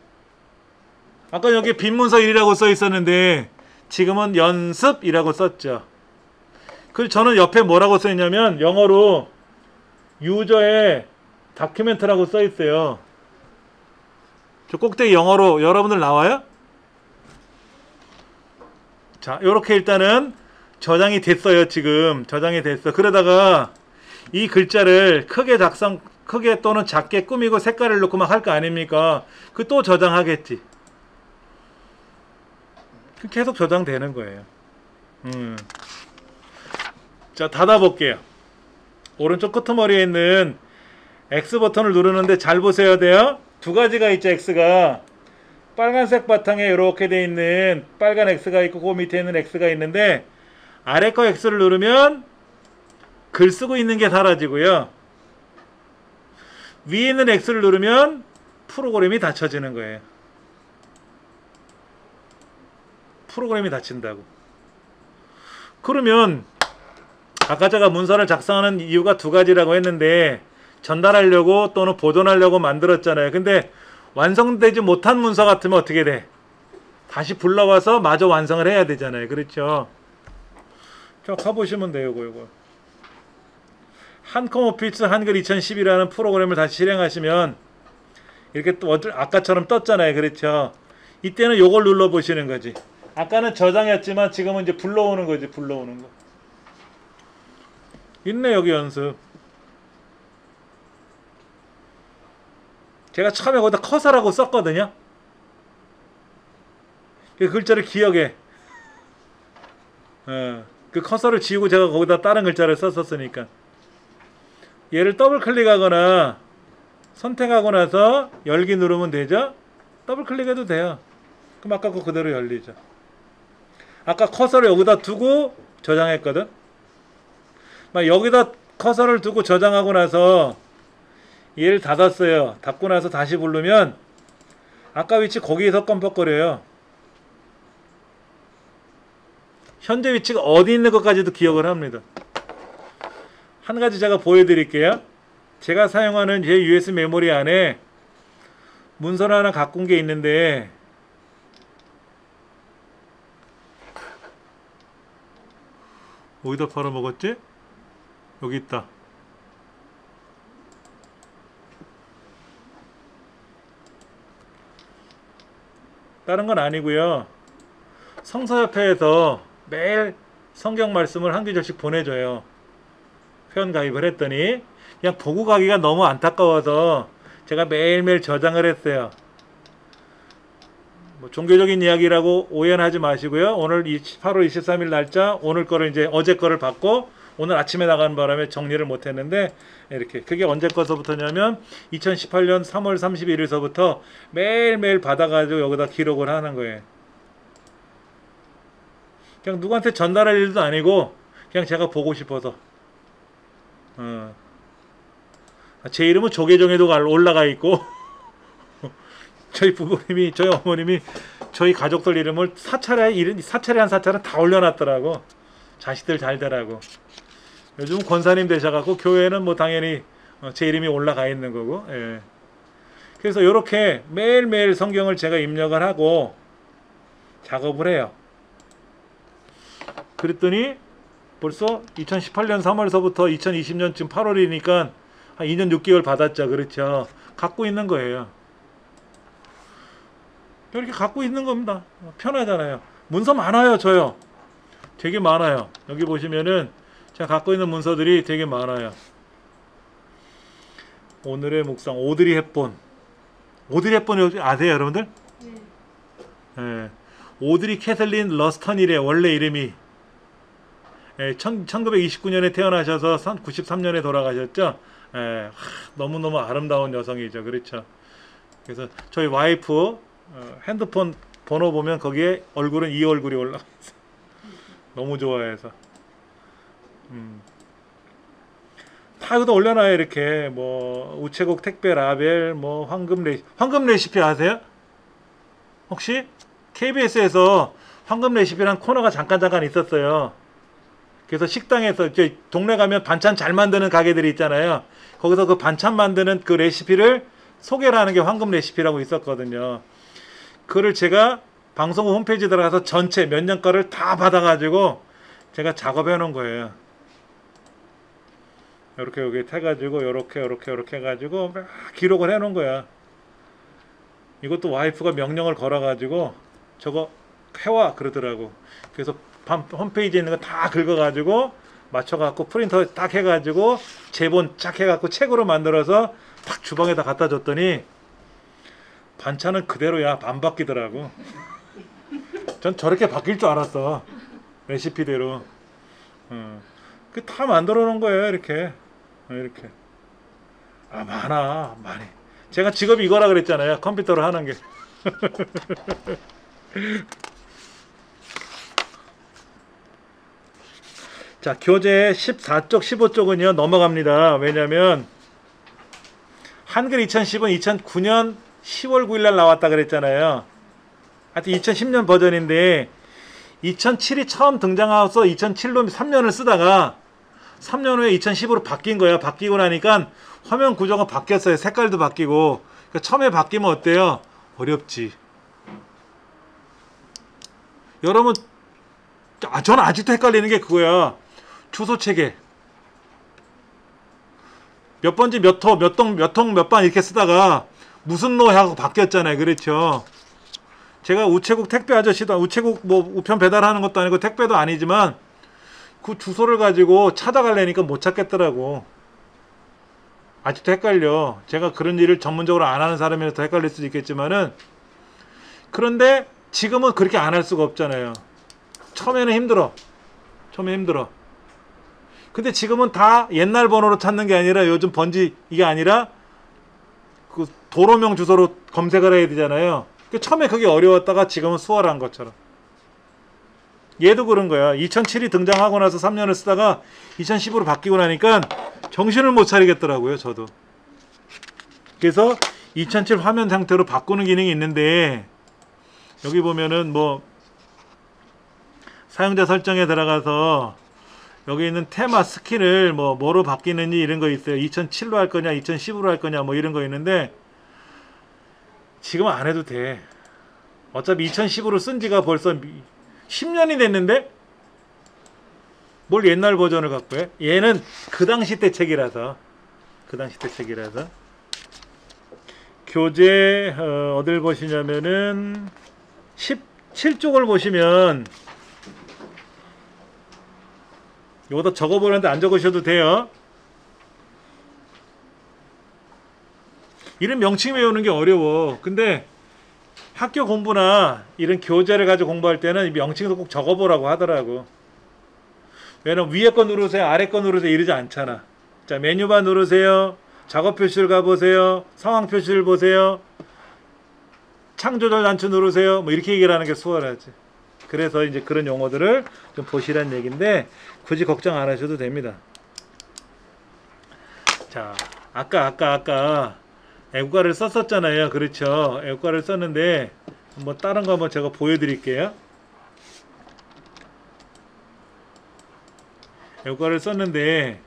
아까 여기 빈문서 1이라고 써 있었는데 지금은 연습이라고 썼죠. 그래서 저는 옆에 뭐라고 써 있냐면 영어로 유저의 다큐멘트라고 써 있어요. 저 꼭대기 영어로 여러분들 나와요? 자, 요렇게 일단은 저장이 됐어요. 지금 저장이 됐어. 그러다가 이 글자를 크게 또는 작게 꾸미고 색깔을 넣고 막 할 거 아닙니까? 그 또 저장하겠지. 계속 저장되는 거예요. 자, 닫아볼게요. 오른쪽 끄트머리에 있는 X 버튼을 누르는데 잘 보셔야 돼요. 두 가지가 있죠. X가 빨간색 바탕에 이렇게 돼 있는 빨간 X가 있고 그 밑에 있는 X가 있는데 아래 거 X를 누르면 글 쓰고 있는 게 사라지고요. 위에 있는 X를 누르면 프로그램이 닫혀지는 거예요. 프로그램이 닫힌다고. 그러면 아까 제가 문서를 작성하는 이유가 두 가지라고 했는데 전달하려고 또는 보존하려고 만들었잖아요. 근데 완성되지 못한 문서 같으면 어떻게 돼? 다시 불러와서 마저 완성을 해야 되잖아요. 그렇죠? 자, 가보시면 돼요. 이거. 한컴 오피스 한글 2010이라는 프로그램을 다시 실행하시면 이렇게 또 아까처럼 떴잖아요. 그렇죠? 이때는 요걸 눌러 보시는 거지. 아까는 저장이었지만 지금은 이제 불러오는 거지. 불러오는 거. 있네 여기 연습. 제가 처음에 거기다 커서라고 썼거든요. 그 글자를 기억해. 그 커서를 지우고 제가 거기다 다른 글자를 썼었으니까. 얘를 더블 클릭하거나 선택하고 나서 열기 누르면 되죠. 더블 클릭해도 돼요. 그럼 아까 거 그대로 열리죠. 아까 커서를 여기다 두고 저장했거든. 막 여기다 커서를 두고 저장하고 나서 얘를 닫았어요. 닫고 나서 다시 부르면 아까 위치 거기에서 껌뻑거려요. 현재 위치가 어디 있는 것까지도 기억을 합니다. 한 가지 제가 보여드릴게요. 제가 사용하는 제 USB 메모리 안에 문서를 하나 갖고 온 게 있는데 어디다 팔아먹었지? 여기 있다. 다른 건 아니고요. 성서협회에서 매일 성경 말씀을 한 구절씩 보내줘요. 회원 가입을 했더니 그냥 보고 가기가 너무 안타까워서 제가 매일매일 저장을 했어요. 뭐 종교적인 이야기라고 오해는 하지 마시고요. 오늘 8월 23일 날짜 오늘 거를 이제 어제 거를 받고 오늘 아침에 나가는 바람에 정리를 못했는데 이렇게 그게 언제 거서부터냐면 2018년 3월 31일서부터 매일매일 받아가지고 여기다 기록을 하는 거예요. 그냥 누구한테 전달할 일도 아니고 그냥 제가 보고 싶어서. 제 이름은 조계종에도 올라가 있고 저희 부모님이 저희 어머님이 저희 가족들 이름을 사찰에 한 사찰은 다 올려놨더라고. 자식들 잘 되라고. 요즘 권사님 되셔갖고 교회는 뭐 당연히 제 이름이 올라가 있는 거고. 예. 그래서 이렇게 매일매일 성경을 제가 입력을 하고 작업을 해요. 그랬더니 벌써 2018년 3월서부터 2020년 지금 8월이니까 한 2년 6개월 받았죠. 그렇죠. 갖고 있는 거예요. 이렇게 갖고 있는 겁니다. 편하잖아요. 문서 많아요. 저요. 되게 많아요. 여기 보시면은 제가 갖고 있는 문서들이 되게 많아요. 오늘의 묵상 오드리 헵본. 오드리 헵본 아세요 여러분들? 네. 오드리 캐슬린 러스턴이래 원래 이름이. 1929년에 태어나셔서 93년에 돌아가셨죠. 너무너무 아름다운 여성이죠. 그렇죠. 그래서 저희 와이프 핸드폰 번호 보면 거기에 얼굴은 이 얼굴이 올라가 있어요. 너무 좋아해서. 다 여기다 올려놔요. 이렇게 뭐 우체국 택배 라벨 뭐 황금 레시피 아세요? 혹시 KBS에서 황금 레시피라는 코너가 잠깐 있었어요. 그래서 식당에서 이제 동네 가면 반찬 잘 만드는 가게들이 있잖아요. 거기서 그 반찬 만드는 그 레시피를 소개를 하는 게 황금 레시피라고 있었거든요. 그거를 제가 방송국 홈페이지에 들어가서 전체 몇 년 거를 다 받아가지고 제가 작업해 놓은 거예요. 이렇게 여기 해가지고 이렇게 해가지고 막 기록을 해 놓은 거야. 이것도 와이프가 명령을 걸어가지고 저거 해와 그러더라고. 그래서 홈페이지에 있는 거 다 긁어가지고 맞춰갖고 프린터 딱 해가지고 제본 쫙 해갖고 책으로 만들어서 딱 주방에다 갖다 줬더니 반찬은 그대로야. 안 바뀌더라고. 전 저렇게 바뀔 줄 알았어. 레시피대로. 그 다 만들어 놓은 거예요. 이렇게. 많이. 제가 직업이 이거라 그랬잖아요. 컴퓨터로 하는 게. 자, 교재 14쪽, 15쪽은요, 넘어갑니다. 왜냐면, 한글 2010은 2009년 10월 9일날 나왔다 그랬잖아요. 하여튼 2010년 버전인데, 2007이 처음 등장하고서 2007로 3년을 쓰다가, 3년 후에 2010으로 바뀐 거야. 바뀌고 나니까 화면 구조가 바뀌었어요. 색깔도 바뀌고. 그러니까 처음에 바뀌면 어때요? 어렵지. 여러분, 저는 아직도 헷갈리는 게 그거야. 주소 체계. 몇 번지 몇 호, 몇 동, 몇 통, 몇 반 이렇게 쓰다가 무슨 로 하고 바뀌었잖아요. 그렇죠? 제가 우체국 택배 아저씨도, 우체국 뭐 우편 배달하는 것도 아니고 택배도 아니지만 그 주소를 가지고 찾아가려니까 못 찾겠더라고. 아직도 헷갈려. 제가 그런 일을 전문적으로 안 하는 사람이라서 헷갈릴 수도 있겠지만은, 그런데 지금은 그렇게 안 할 수가 없잖아요. 처음에는 힘들어. 처음에 힘들어. 근데 지금은 다 옛날 번호로 찾는 게 아니라, 요즘 번지 이게 아니라 그 도로명 주소로 검색을 해야 되잖아요. 처음에 그게 어려웠다가 지금은 수월한 것처럼. 얘도 그런 거야. 2007이 등장하고 나서 3년을 쓰다가 2010으로 바뀌고 나니까 정신을 못 차리겠더라고요, 저도. 그래서 2007 화면 상태로 바꾸는 기능이 있는데, 여기 보면은 뭐 사용자 설정에 들어가서 여기 있는 테마 스킨을 뭐로 바뀌는지 이런 거 있어요. 2007로 할 거냐 2010으로 할 거냐 뭐 이런 거 있는데, 지금 안 해도 돼. 어차피 2010으로 쓴 지가 벌써 10년이 됐는데 뭘 옛날 버전을 갖고 해? 얘는 그 당시 때 책이라서. 그 당시 때 책이라서. 교재 어딜 보시냐면은 17쪽을 보시면, 이거다 적어보는데 안 적으셔도 돼요. 이런 명칭 외우는 게 어려워. 근데 학교 공부나 이런 교재를 가지고 공부할 때는 이 명칭도 꼭 적어보라고 하더라고. 왜냐면 위에 거 누르세요, 아래 거 누르세요 이러지 않잖아. 자, 메뉴바 누르세요, 작업 표시를 가보세요, 상황 표시를 보세요, 창 조절 단추 누르세요, 뭐 이렇게 얘기를 하는 게 수월하지. 그래서 이제 그런 용어들을 좀 보시란 얘기인데, 굳이 걱정 안 하셔도 됩니다. 자, 아까 애국가를 썼었잖아요. 그렇죠? 애국가를 썼는데 뭐 다른 거 한번 제가 보여드릴게요. 애국가를 썼는데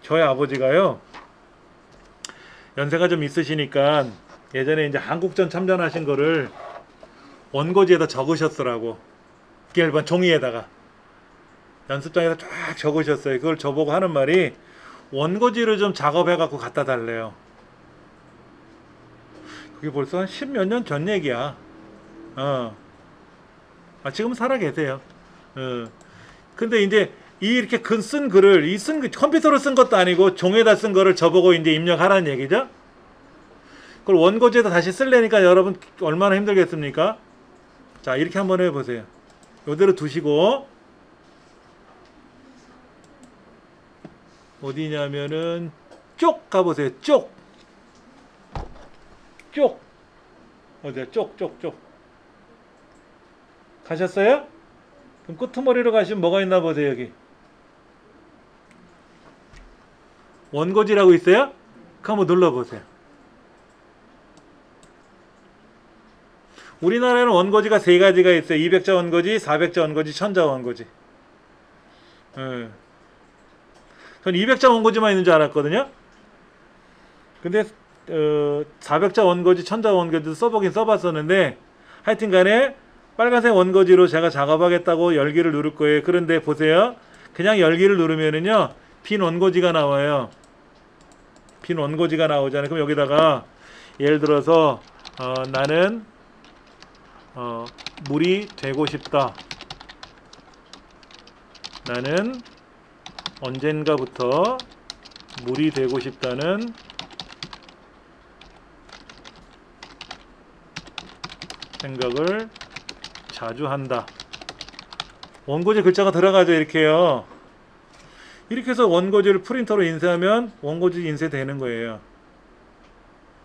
저희 아버지가요, 연세가 좀 있으시니까 예전에 이제 한국전 참전하신 거를 원고지에다 적으셨더라고. 일반 종이에다가 연습장에다 쫙 적으셨어요. 그걸 저보고 하는 말이, 원고지를 좀 작업해 갖고 갖다 달래요. 그게 벌써 한 10몇 년 전 얘기야. 지금 살아 계세요. 근데 이제 이렇게 쓴 글을, 컴퓨터로 쓴 것도 아니고 종에다 쓴 거를 저보고 이제 입력하라는 얘기죠. 그걸 원고지에다 다시 쓰려니까 여러분 얼마나 힘들겠습니까? 자, 이렇게 한번 해보세요. 요대로 두시고, 어디냐면은 쪽 가보세요. 쪽 어디야? 쪽 가셨어요? 그럼 끄트머리로 가시면 뭐가 있나 보세요. 여기 원고지라고 있어요? 그거 한번 눌러보세요. 우리나라에는 원고지가 세 가지가 있어요. 200자 원고지, 400자 원고지, 1000자 원고지. 전 200자 원고지만 있는 줄 알았거든요. 근데 400자 원고지, 1000자 원고지도 써보긴 써봤었는데, 하여튼 간에 빨간색 원고지로 제가 작업하겠다고 열기를 누를 거예요. 그런데 보세요. 그냥 열기를 누르면은요, 빈 원고지가 나와요. 빈 원고지가 나오잖아요. 그럼 여기다가 예를 들어서 나는 물이 되고 싶다. 나는 언젠가부터 물이 되고 싶다는 생각을 자주 한다. 원고지 글자가 들어가죠. 이렇게요. 이렇게 해서 원고지를 프린터로 인쇄하면 원고지 인쇄되는 거예요.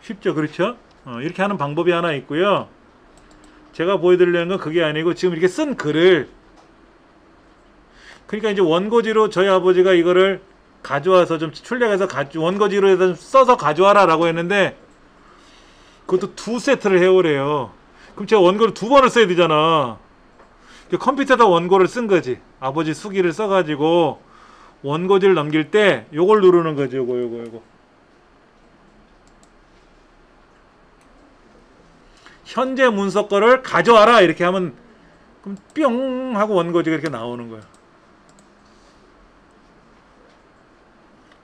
쉽죠? 그렇죠? 이렇게 하는 방법이 하나 있고요. 제가 보여드리려는 건 그게 아니고, 지금 이렇게 쓴 글을, 그러니까 이제 원고지로 저희 아버지가 이거를 가져와서 좀 출력해서 원고지로 해서 써서 가져와라 라고 했는데, 그것도 2세트를 해오래요. 그럼 제가 원고를 2번을 써야 되잖아. 컴퓨터에다 원고를 쓴 거지. 아버지 수기를 써가지고 원고지를 넘길 때 요걸 누르는 거지. 요거. 현재 문서 거를 가져와라 이렇게 하면 그럼 뿅 하고 원고지가 이렇게 나오는 거야.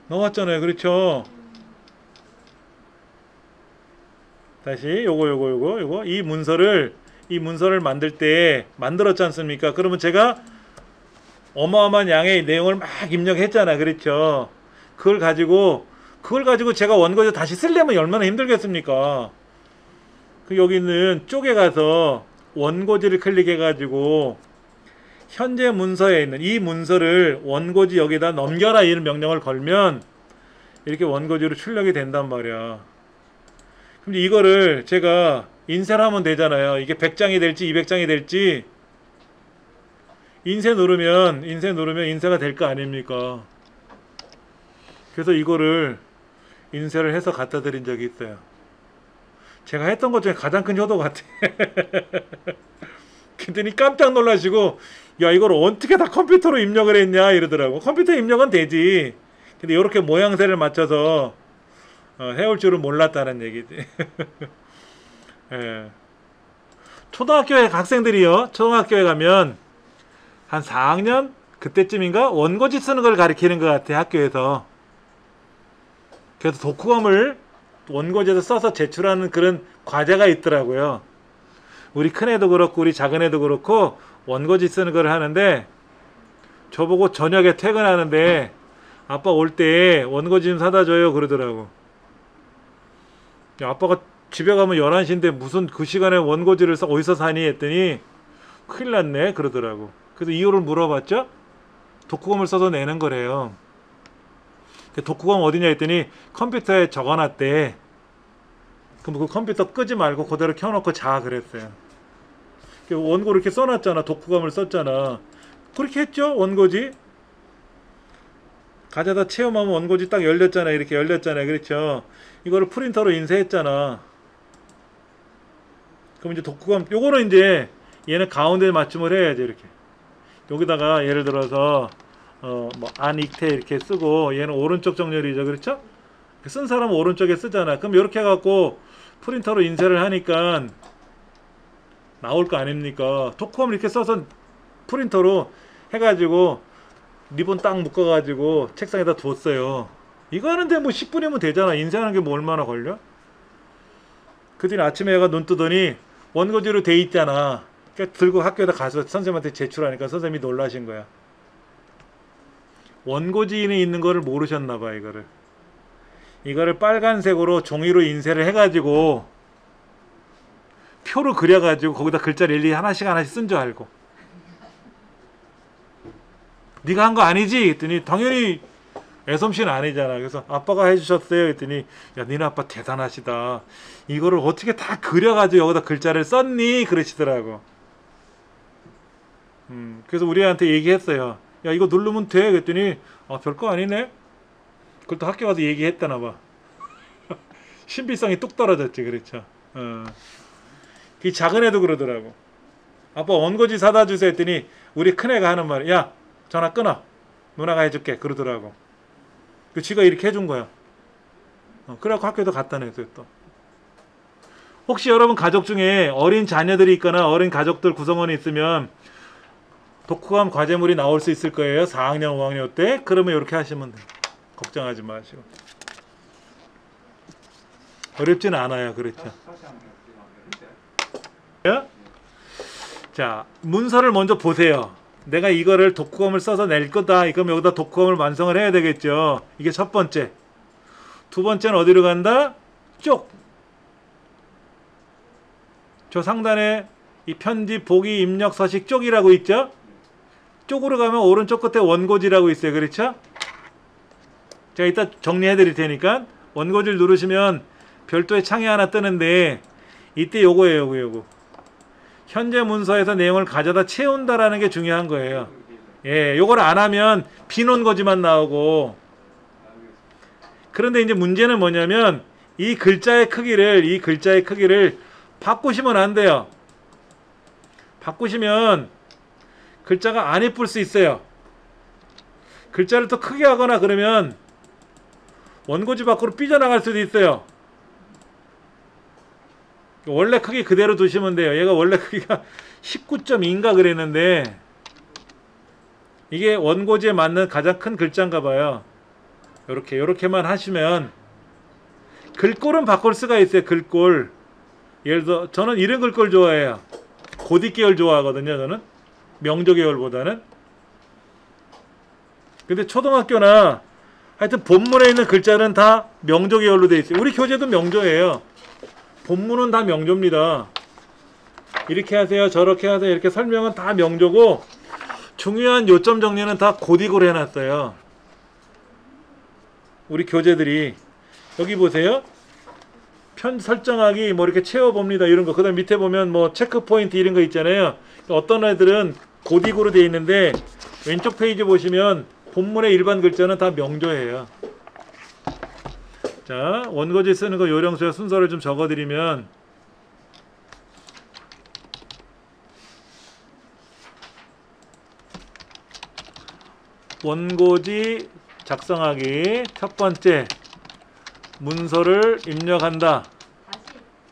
나왔잖아요. 그렇죠? 다시 요거 이 문서를 만들 때 만들었지 않습니까? 그러면 제가 어마어마한 양의 내용을 막 입력했잖아. 그렇죠? 그걸 가지고 제가 원고지 다시 쓰려면 얼마나 힘들겠습니까? 그 여기 있는 쪽에 가서 원고지를 클릭해 가지고 현재 문서에 있는 이 문서를 원고지 여기다 넘겨라 이런 명령을 걸면 이렇게 원고지로 출력이 된단 말이야. 근데 이거를 제가 인쇄를 하면 되잖아요. 이게 100장이 될지 200장이 될지 인쇄 누르면 인쇄가 될 거 아닙니까? 그래서 이거를 인쇄를 해서 갖다 드린 적이 있어요. 제가 했던 것 중에 가장 큰 효도 같아. 그랬더니 깜짝 놀라시고 야 이걸 어떻게 다 컴퓨터로 입력을 했냐 이러더라고. 컴퓨터 입력은 되지. 근데 이렇게 모양새를 맞춰서 해올 줄은 몰랐다는 얘기지. 예. 초등학교에 학생들이요. 초등학교에 가면 한 4학년 그때쯤인가 원고지 쓰는 걸 가르치는 것 같아 학교에서. 그래서 독후감을 원고지에서 써서 제출하는 그런 과제가 있더라고요. 우리 큰애도 그렇고 우리 작은애도 그렇고 원고지 쓰는 걸 하는데 저보고 저녁에 퇴근하는데 아빠 올 때 원고지 좀 사다 줘요 그러더라고. 야, 아빠가 집에 가면 11시인데 무슨 그 시간에 원고지를 어디서 사니 했더니 큰일 났네 그러더라고. 그래서 이유를 물어봤죠. 독후감을 써서 내는 거래요. 독후감 어디냐 했더니 컴퓨터에 적어놨대. 그럼 그 컴퓨터 끄지 말고 그대로 켜놓고 자 그랬어요. 원고를 이렇게 써놨잖아. 독후감을 썼잖아. 그렇게 했죠 원고지. 가져다 체험하면 원고지 딱 열렸잖아. 이렇게 열렸잖아요. 그렇죠. 이거를 프린터로 인쇄했잖아. 그럼 이제 독후감 요거는 이제 얘는 가운데 맞춤을 해야지. 이렇게 여기다가 예를 들어서 뭐 안익태 이렇게 쓰고 얘는 오른쪽 정렬이죠. 그렇죠? 쓴 사람은 오른쪽에 쓰잖아. 그럼 이렇게 해갖고 프린터로 인쇄를 하니까 나올 거 아닙니까? 독후감을 이렇게 써서 프린터로 해가지고 리본 딱 묶어가지고 책상에다 뒀어요. 이거 하는데 뭐 10분이면 되잖아. 인쇄하는 게 뭐 얼마나 걸려? 그뒤 아침에 얘가 눈 뜨더니 원고지로 돼 있잖아. 그러니까 들고 학교에다 가서 선생님한테 제출하니까 선생님이 놀라신 거야. 원고지에 있는 거를 모르셨나봐. 이거를 빨간색으로 종이로 인쇄를 해가지고 표로 그려가지고 거기다 글자를 일일이 하나씩 쓴 줄 알고. 네가 한 거 아니지? 했더니 당연히 애솜씨는 아니잖아. 그래서 아빠가 해주셨어요. 했더니 야 니네 아빠 대단하시다. 이거를 어떻게 다 그려가지고 여기다 글자를 썼니? 그러시더라고. 그래서 우리한테 얘기했어요. 야 이거 누르면 돼? 그랬더니 별거 아니네. 그걸 또 학교 가서 얘기했다나 봐. 신비성이 뚝 떨어졌지. 그렇죠. 이 작은 애도 그러더라고. 아빠 원고지 사다 주세요 했더니 우리 큰애가 하는 말이 야 전화 끊어. 누나가 해줄게. 그러더라고. 그 지가 이렇게 해준 거야. 그래갖고 학교에도 갖다 냈어요 또. 혹시 여러분 가족 중에 어린 자녀들이 있거나 어린 가족들 구성원이 있으면 독후감 과제물이 나올 수 있을 거예요. 4학년 5학년 때. 그러면 이렇게 하시면 돼요. 걱정하지 마시고. 어렵지는 않아요. 그렇죠. 자, 문서를 먼저 보세요. 내가 이거를 독후감을 써서 낼 거다. 그럼 여기다 독후감을 완성을 해야 되겠죠. 이게 첫 번째. 두 번째는 어디로 간다? 쪽. 저 상단에 이 편집, 보기, 입력, 서식 쪽이라고 있죠. 쪽으로 가면 오른쪽 끝에 원고지라고 있어요. 그렇죠? 제가 이따 정리해 드릴 테니까 원고지를 누르시면 별도의 창이 하나 뜨는데 이때 요거예요. 요거. 현재 문서에서 내용을 가져다 채운다라는 게 중요한 거예요. 예, 요걸 안 하면 빈 원고지만 나오고. 그런데 이제 문제는 뭐냐면 이 글자의 크기를 바꾸시면 안 돼요. 바꾸시면 글자가 안 예쁠 수 있어요. 글자를 더 크게 하거나 그러면 원고지 밖으로 삐져나갈 수도 있어요. 원래 크기 그대로 두시면 돼요. 얘가 원래 크기가 19.2인가 그랬는데 이게 원고지에 맞는 가장 큰 글자인가 봐요. 요렇게만 하시면 글꼴은 바꿀 수가 있어요. 글꼴. 예를 들어 저는 이런 글꼴 좋아해요. 고딕 계열 좋아하거든요. 저는 명조 계열보다는. 근데 초등학교나 하여튼 본문에 있는 글자는 다 명조 계열로 되어 있어요. 우리 교재도 명조예요. 본문은 다 명조입니다. 이렇게 하세요, 저렇게 하세요, 이렇게 설명은 다 명조고 중요한 요점 정리는 다 고딕으로 해놨어요. 우리 교재들이. 여기 보세요. 편 설정하기 뭐 이렇게 채워봅니다. 이런 거. 그 다음 밑에 보면 뭐 체크 포인트 이런 거 있잖아요. 어떤 애들은 고딕으로 되어 있는데 왼쪽 페이지 보시면 본문의 일반 글자는 다 명조예요. 자, 원고지 쓰는 거 요령수의 순서를 좀 적어드리면 원고지 작성하기 첫 번째 문서를 입력한다. 다시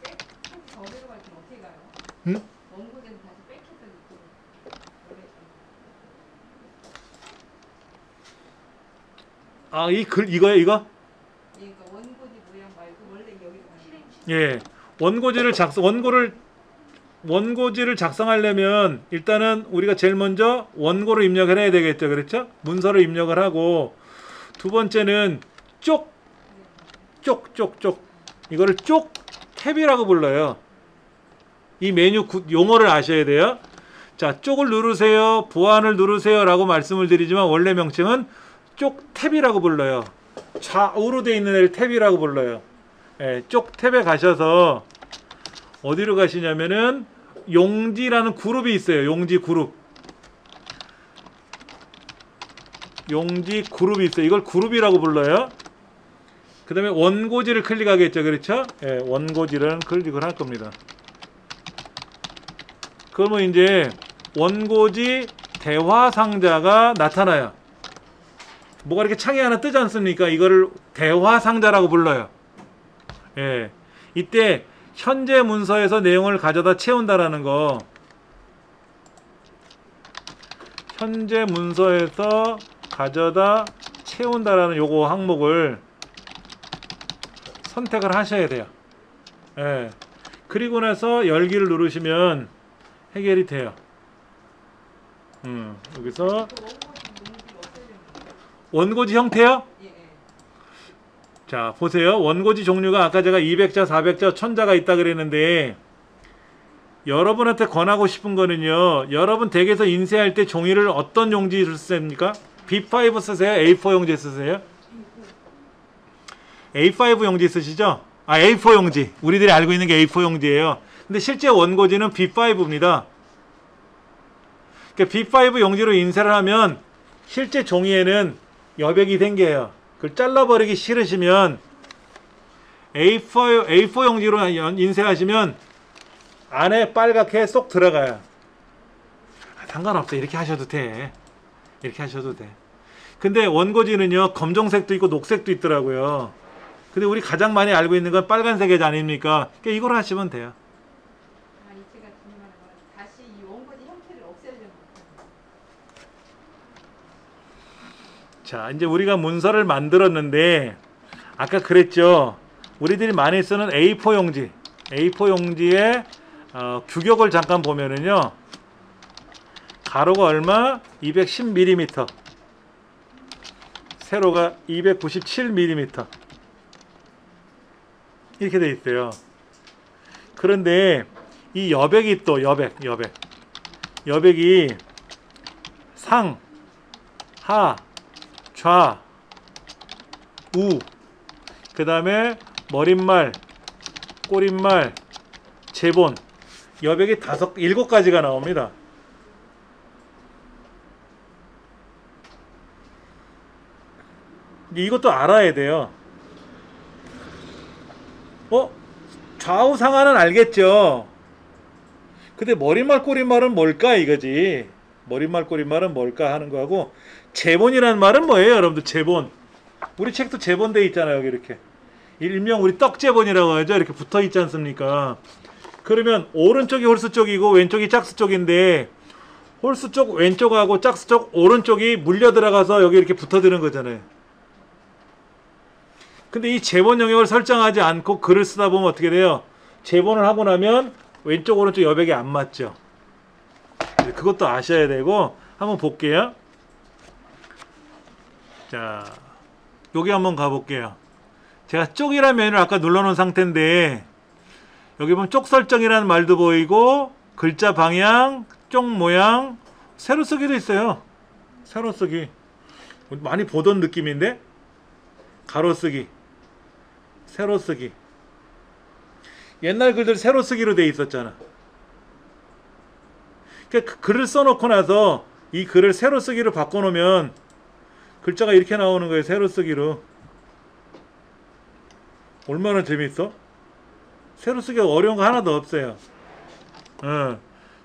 백 저기로 갈 때는 어떻게 가요? 응? 원고지는 다시 백해서 있고 아, 이 글 이거야, 이거? 그러니까 원고지 모양 말고 원래 여기로 가는 거. 예. 원고지를 작성하려면 일단은 우리가 제일 먼저 원고를 입력을 해야 되겠죠. 그렇죠? 문서를 입력을 하고 두 번째는 쪽 이거를 쪽 탭이라고 불러요. 이 메뉴 용어를 아셔야 돼요. 자, 쪽을 누르세요, 보안을 누르세요 라고 말씀을 드리지만 원래 명칭은 쪽 탭이라고 불러요. 좌우로 되어 있는 애를 탭이라고 불러요. 예, 쪽 탭에 가셔서 어디로 가시냐면은 용지라는 그룹이 있어요. 용지 그룹이 있어요. 이걸 그룹이라고 불러요. 그 다음에 원고지를 클릭하겠죠. 그렇죠? 예, 원고지를 클릭을 할 겁니다. 그러면 이제 원고지 대화 상자가 나타나요. 뭐가 이렇게 창이 하나 뜨지 않습니까? 이거를 대화 상자라고 불러요. 예, 이때 현재 문서에서 내용을 가져다 채운다라는 거. 현재 문서에서 가져다 채운다라는 요거 항목을 선택을 하셔야 돼요. 예. 그리고 나서 열기를 누르시면 해결이 돼요. 여기서 원고지 형태요? 자, 보세요. 원고지 종류가 아까 제가 200자, 400자, 1000자가 있다 그랬는데 여러분한테 권하고 싶은 거는요. 여러분 댁에서 인쇄할 때 종이를 어떤 용지를 쓰십니까? B5 쓰세요? A4 용지 쓰세요? A5 용지 쓰시죠? 아, A4 용지. 우리들이 알고 있는 게 A4 용지예요. 근데 실제 원고지는 B5입니다. 그러니까 B5 용지로 인쇄를 하면 실제 종이에는 여백이 생겨요. 그걸 잘라버리기 싫으시면 A4 용지로 인쇄하시면 안에 빨갛게 쏙 들어가요. 상관없어. 이렇게 하셔도 돼. 이렇게 하셔도 돼. 근데 원고지는요, 검정색도 있고 녹색도 있더라고요. 근데 우리 가장 많이 알고 있는 건 빨간색이 아닙니까? 그러니까 이걸 하시면 돼요. 제가 궁금한 건 다시 이 원고지 형태를 없애려면 자, 이제 우리가 문서를 만들었는데 아까 그랬죠. 우리들이 많이 쓰는 A4 용지. A4 용지의 규격을 잠깐 보면은요. 가로가 얼마? 210mm. 세로가 297mm. 이렇게 돼 있어요. 그런데 이 여백이 또 여백이 상, 하, 좌, 우, 그 다음에 머릿말, 꼬릿말, 제본, 여백이 7가지가 나옵니다. 이것도 알아야 돼요. 좌우 상하는 알겠죠? 근데 머릿말, 꼬릿말은 뭘까 이거지. 머릿말 꼬릿말은 뭘까 하는 거하고 제본이라는 말은 뭐예요 여러분들? 제본. 우리 책도 제본돼 있잖아요 여기 이렇게. 일명 우리 떡제본이라고 하죠. 이렇게 붙어 있지 않습니까? 그러면 오른쪽이 홀수 쪽이고 왼쪽이 짝수 쪽인데 홀수 쪽 왼쪽하고 짝수 쪽 오른쪽이 물려 들어가서 여기 이렇게 붙어드는 거잖아요. 근데 이 제본 영역을 설정하지 않고 글을 쓰다 보면 어떻게 돼요? 제본을 하고 나면 왼쪽 오른쪽 여백이 안 맞죠. 그것도 아셔야 되고 한번 볼게요. 자, 여기 한번 가볼게요. 제가 쪽이라는 메뉴를 아까 눌러놓은 상태인데 여기 보면 쪽 설정이라는 말도 보이고 글자 방향, 쪽 모양, 세로 쓰기도 있어요. 세로 쓰기 많이 보던 느낌인데 가로 쓰기, 세로 쓰기. 옛날 글들 세로 쓰기로 돼 있었잖아. 그러니까 글을 써놓고 나서 이 글을 세로 쓰기로 바꿔놓으면 글자가 이렇게 나오는 거예요. 세로 쓰기로. 얼마나 재밌어? 세로 쓰기가 어려운 거 하나도 없어요.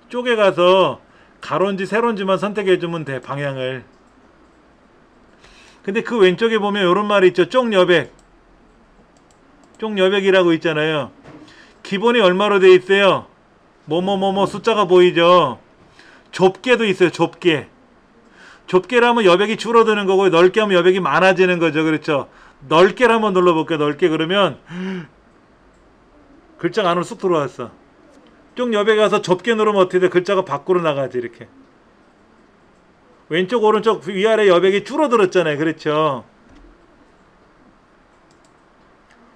쪽에 가서 가로인지 세로인지만 선택해주면 돼. 방향을. 근데 그 왼쪽에 보면 이런 말이 있죠. 쪽여백. 쪽여백이라고 있잖아요. 기본이 얼마로 돼 있어요? 뭐뭐뭐뭐 숫자가 보이죠. 좁게도 있어요. 좁게. 좁게라면 여백이 줄어드는 거고 넓게 하면 여백이 많아지는 거죠. 그렇죠. 넓게를 한번 눌러볼게요. 넓게. 그러면 글자가 안으로 쑥 들어왔어. 쪽 여백에 가서 좁게 누르면 어떻게 돼? 글자가 밖으로 나가지. 이렇게. 왼쪽 오른쪽 위아래 여백이 줄어들었잖아요. 그렇죠.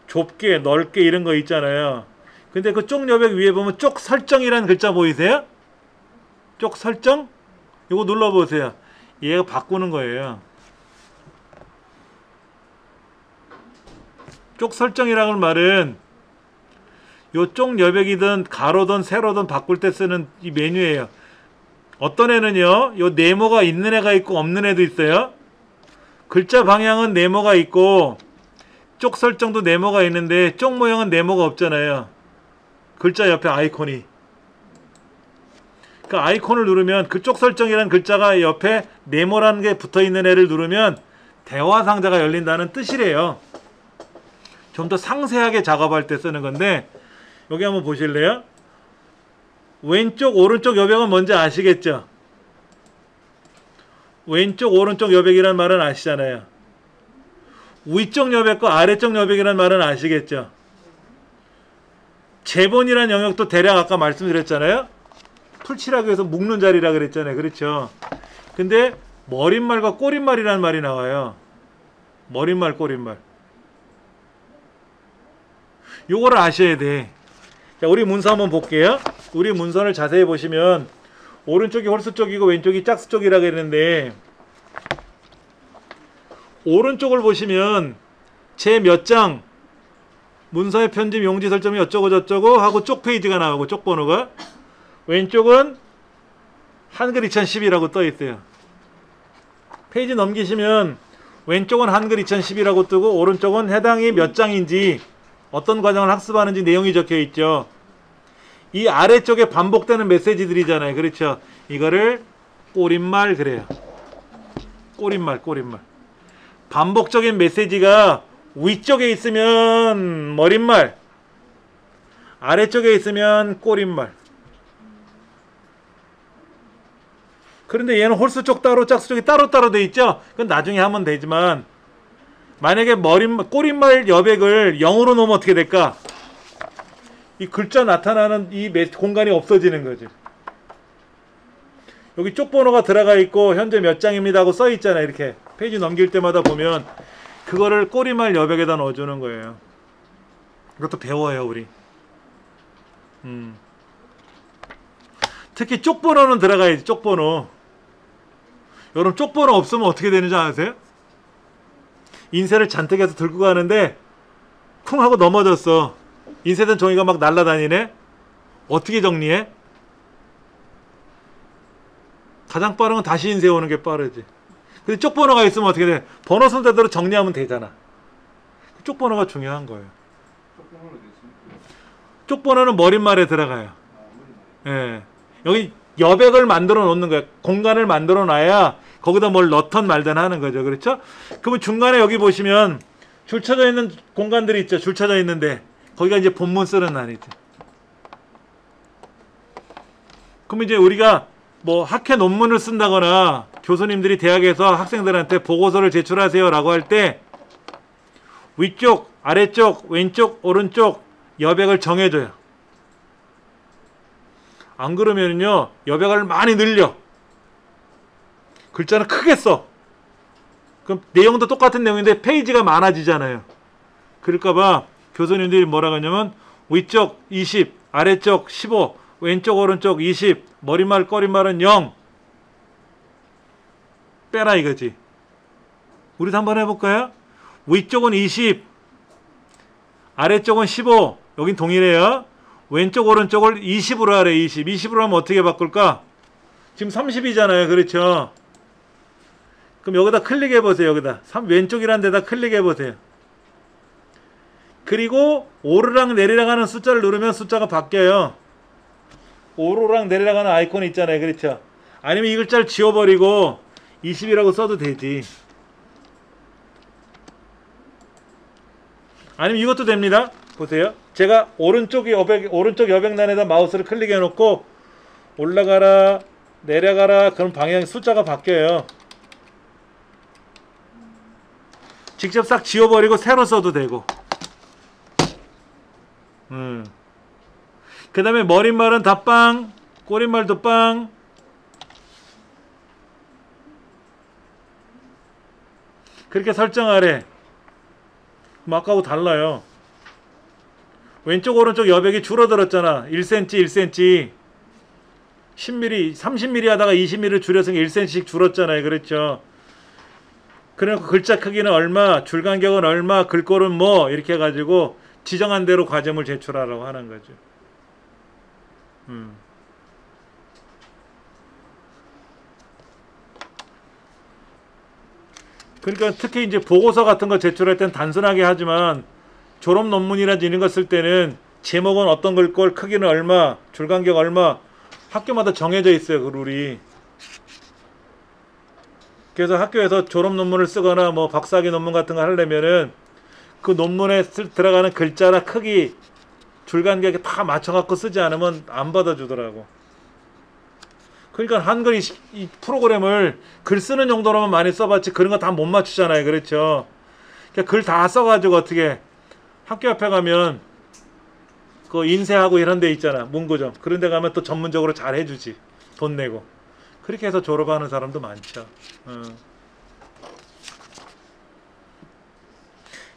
좁게 넓게 이런 거 있잖아요. 근데 그 쪽 여백 위에 보면 쪽 설정이라는 글자 보이세요? 쪽 설정? 이거 눌러보세요. 얘가 바꾸는 거예요. 쪽 설정이라는 말은 요 쪽 여백이든 가로든 세로든 바꿀 때 쓰는 이 메뉴예요. 어떤 애는요, 요 네모가 있는 애가 있고 없는 애도 있어요. 글자 방향은 네모가 있고 쪽 설정도 네모가 있는데 쪽 모양은 네모가 없잖아요. 글자 옆에 아이콘이. 그 아이콘을 누르면 그쪽 설정이라는 글자가 옆에 네모라는 게 붙어있는 애를 누르면 대화 상자가 열린다는 뜻이래요. 좀 더 상세하게 작업할 때 쓰는 건데 여기 한번 보실래요? 왼쪽 오른쪽 여백은 뭔지 아시겠죠? 왼쪽 오른쪽 여백이라는 말은 아시잖아요. 위쪽 여백과 아래쪽 여백이라는 말은 아시겠죠? 제본이라는 영역도 대략 아까 말씀드렸잖아요. 풀칠하기 위해서 묶는 자리라 그랬잖아요. 그렇죠? 근데 머릿말과 꼬릿말이라는 말이 나와요. 머릿말 꼬릿말. 요거를 아셔야 돼. 자, 우리 문서 한번 볼게요. 우리 문서를 자세히 보시면 오른쪽이 홀수 쪽이고 왼쪽이 짝수 쪽이라고 했는데 오른쪽을 보시면 제 몇 장 문서의 편집 용지 설정이 어쩌고 저쩌고 하고 쪽 페이지가 나오고 쪽 번호가 왼쪽은 한글 2010이라고 떠 있어요. 페이지 넘기시면 왼쪽은 한글 2010이라고 뜨고 오른쪽은 해당이 몇 장인지 어떤 과정을 학습하는지 내용이 적혀 있죠. 이 아래쪽에 반복되는 메시지들이잖아요. 그렇죠? 이거를 꼬릿말 그래요. 꼬릿말. 반복적인 메시지가 위쪽에 있으면 머릿말, 아래쪽에 있으면 꼬릿말. 그런데 얘는 홀수 쪽 따로 짝수 쪽이 따로따로 돼 있죠? 그건 나중에 하면 되지만 만약에 꼬릿말 여백을 0으로 놓으면 어떻게 될까? 이 글자 나타나는 이 공간이 없어지는 거죠. 여기 쪽 번호가 들어가 있고 현재 몇 장입니다 하고 써 있잖아요. 이렇게 페이지 넘길 때마다 보면 그거를 꼬릿말 여백에다 넣어주는 거예요. 이것도 배워요 우리. 특히 쪽 번호는 들어가야지. 쪽 번호. 여러분 쪽 번호 없으면 어떻게 되는지 아세요? 인쇄를 잔뜩 해서 들고 가는데 쿵 하고 넘어졌어. 인쇄된 종이가 막 날아다니네. 어떻게 정리해? 가장 빠른 건 다시 인쇄 오는 게 빠르지. 근데 쪽 번호가 있으면 어떻게 돼? 번호 순서대로 정리하면 되잖아. 쪽 번호가 중요한 거예요. 쪽 번호는 머릿말에 들어가요. 예. 여기 여백을 만들어 놓는 거야. 공간을 만들어 놔야 거기다 뭘 넣던 말든 하는 거죠. 그렇죠? 그러면 중간에 여기 보시면 줄 쳐져 있는 공간들이 있죠. 줄 쳐져 있는데 거기가 이제 본문 쓰는 날이죠. 그럼 이제 우리가 뭐 학회 논문을 쓴다거나 교수님들이 대학에서 학생들한테 보고서를 제출하세요 라고 할 때 위쪽, 아래쪽, 왼쪽, 오른쪽 여백을 정해줘요. 안 그러면요 여백을 많이 늘려. 글자는 크게 써. 그럼 내용도 똑같은 내용인데 페이지가 많아지잖아요. 그럴까봐 교수님들이 뭐라고 하냐면 위쪽 20, 아래쪽 15, 왼쪽 오른쪽 20, 머리말 꼬리말은 0 빼라 이거지. 우리도 한번 해볼까요? 위쪽은 20, 아래쪽은 15, 여긴 동일해요. 왼쪽 오른쪽을 20으로 하래. 20으로 하면 어떻게 바꿀까? 지금 30이잖아요. 그렇죠? 그럼 여기다 클릭해 보세요. 여기다 왼쪽이란 데다 클릭해 보세요. 그리고 오르락 내리락 하는 숫자를 누르면 숫자가 바뀌어요. 오르락 내리락 하는 아이콘이 있잖아요. 그렇죠? 아니면 이 글자를 지워버리고 20이라고 써도 되지. 아니면 이것도 됩니다. 보세요. 제가 오른쪽 여백란에다 마우스를 클릭해 놓고 올라가라 내려가라 그럼 방향 숫자가 바뀌어요. 직접 싹 지워버리고 새로 써도 되고. 그 다음에 머릿말은 다 빵, 꼬릿말도 빵. 그렇게 설정하래. 그럼 아까하고 달라요. 왼쪽 오른쪽 여백이 줄어들었잖아. 1cm 1cm 10mm 30mm 하다가 20mm 줄여서 1cm씩 줄었잖아요. 그렇죠? 그래놓고 글자 크기는 얼마, 줄 간격은 얼마, 글꼴은 뭐 이렇게 해가지고 지정한 대로 과점을 제출하라고 하는 거죠. 그러니까 특히 이제 보고서 같은 거 제출할 땐 단순하게 하지만 졸업 논문이라든지 이런 거 쓸 때는 제목은 어떤 글꼴, 크기는 얼마, 줄 간격 얼마 학교마다 정해져 있어요. 그 룰이. 그래서 학교에서 졸업 논문을 쓰거나 뭐 박사학위 논문 같은 거 하려면은 그 논문에 들어가는 글자나 크기, 줄 간격에 다 맞춰갖고 쓰지 않으면 안 받아주더라고. 그러니까 한글 이 프로그램을 글 쓰는 정도로만 많이 써봤지 그런 거 다 못 맞추잖아요. 그렇죠? 그러니까 글 다 써가지고 어떻게 학교 앞에 가면 그 인쇄하고 이런 데 있잖아. 문구점. 그런 데 가면 또 전문적으로 잘 해주지. 돈 내고. 그렇게 해서 졸업하는 사람도 많죠.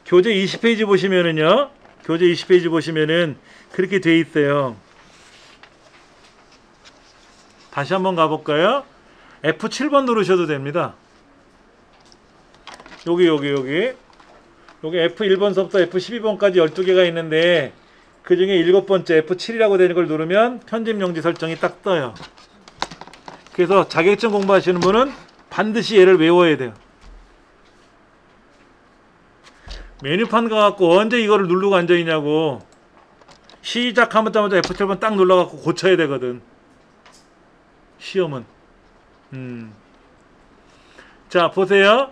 교재 20페이지 보시면은요. 교재 20페이지 보시면은 그렇게 돼 있어요. 다시 한번 가볼까요? F7번 누르셔도 됩니다. 여기 F1번서부터 F12번까지 12개가 있는데 그 중에 7번째 F7이라고 되는 걸 누르면 편집용지 설정이 딱 떠요. 그래서 자격증 공부하시는 분은 반드시 얘를 외워야 돼요. 메뉴판 가갖고 언제 이거를 누르고 앉아있냐고. 시작하면부터 F7번 딱 눌러갖고 고쳐야 되거든. 시험은. 자 보세요.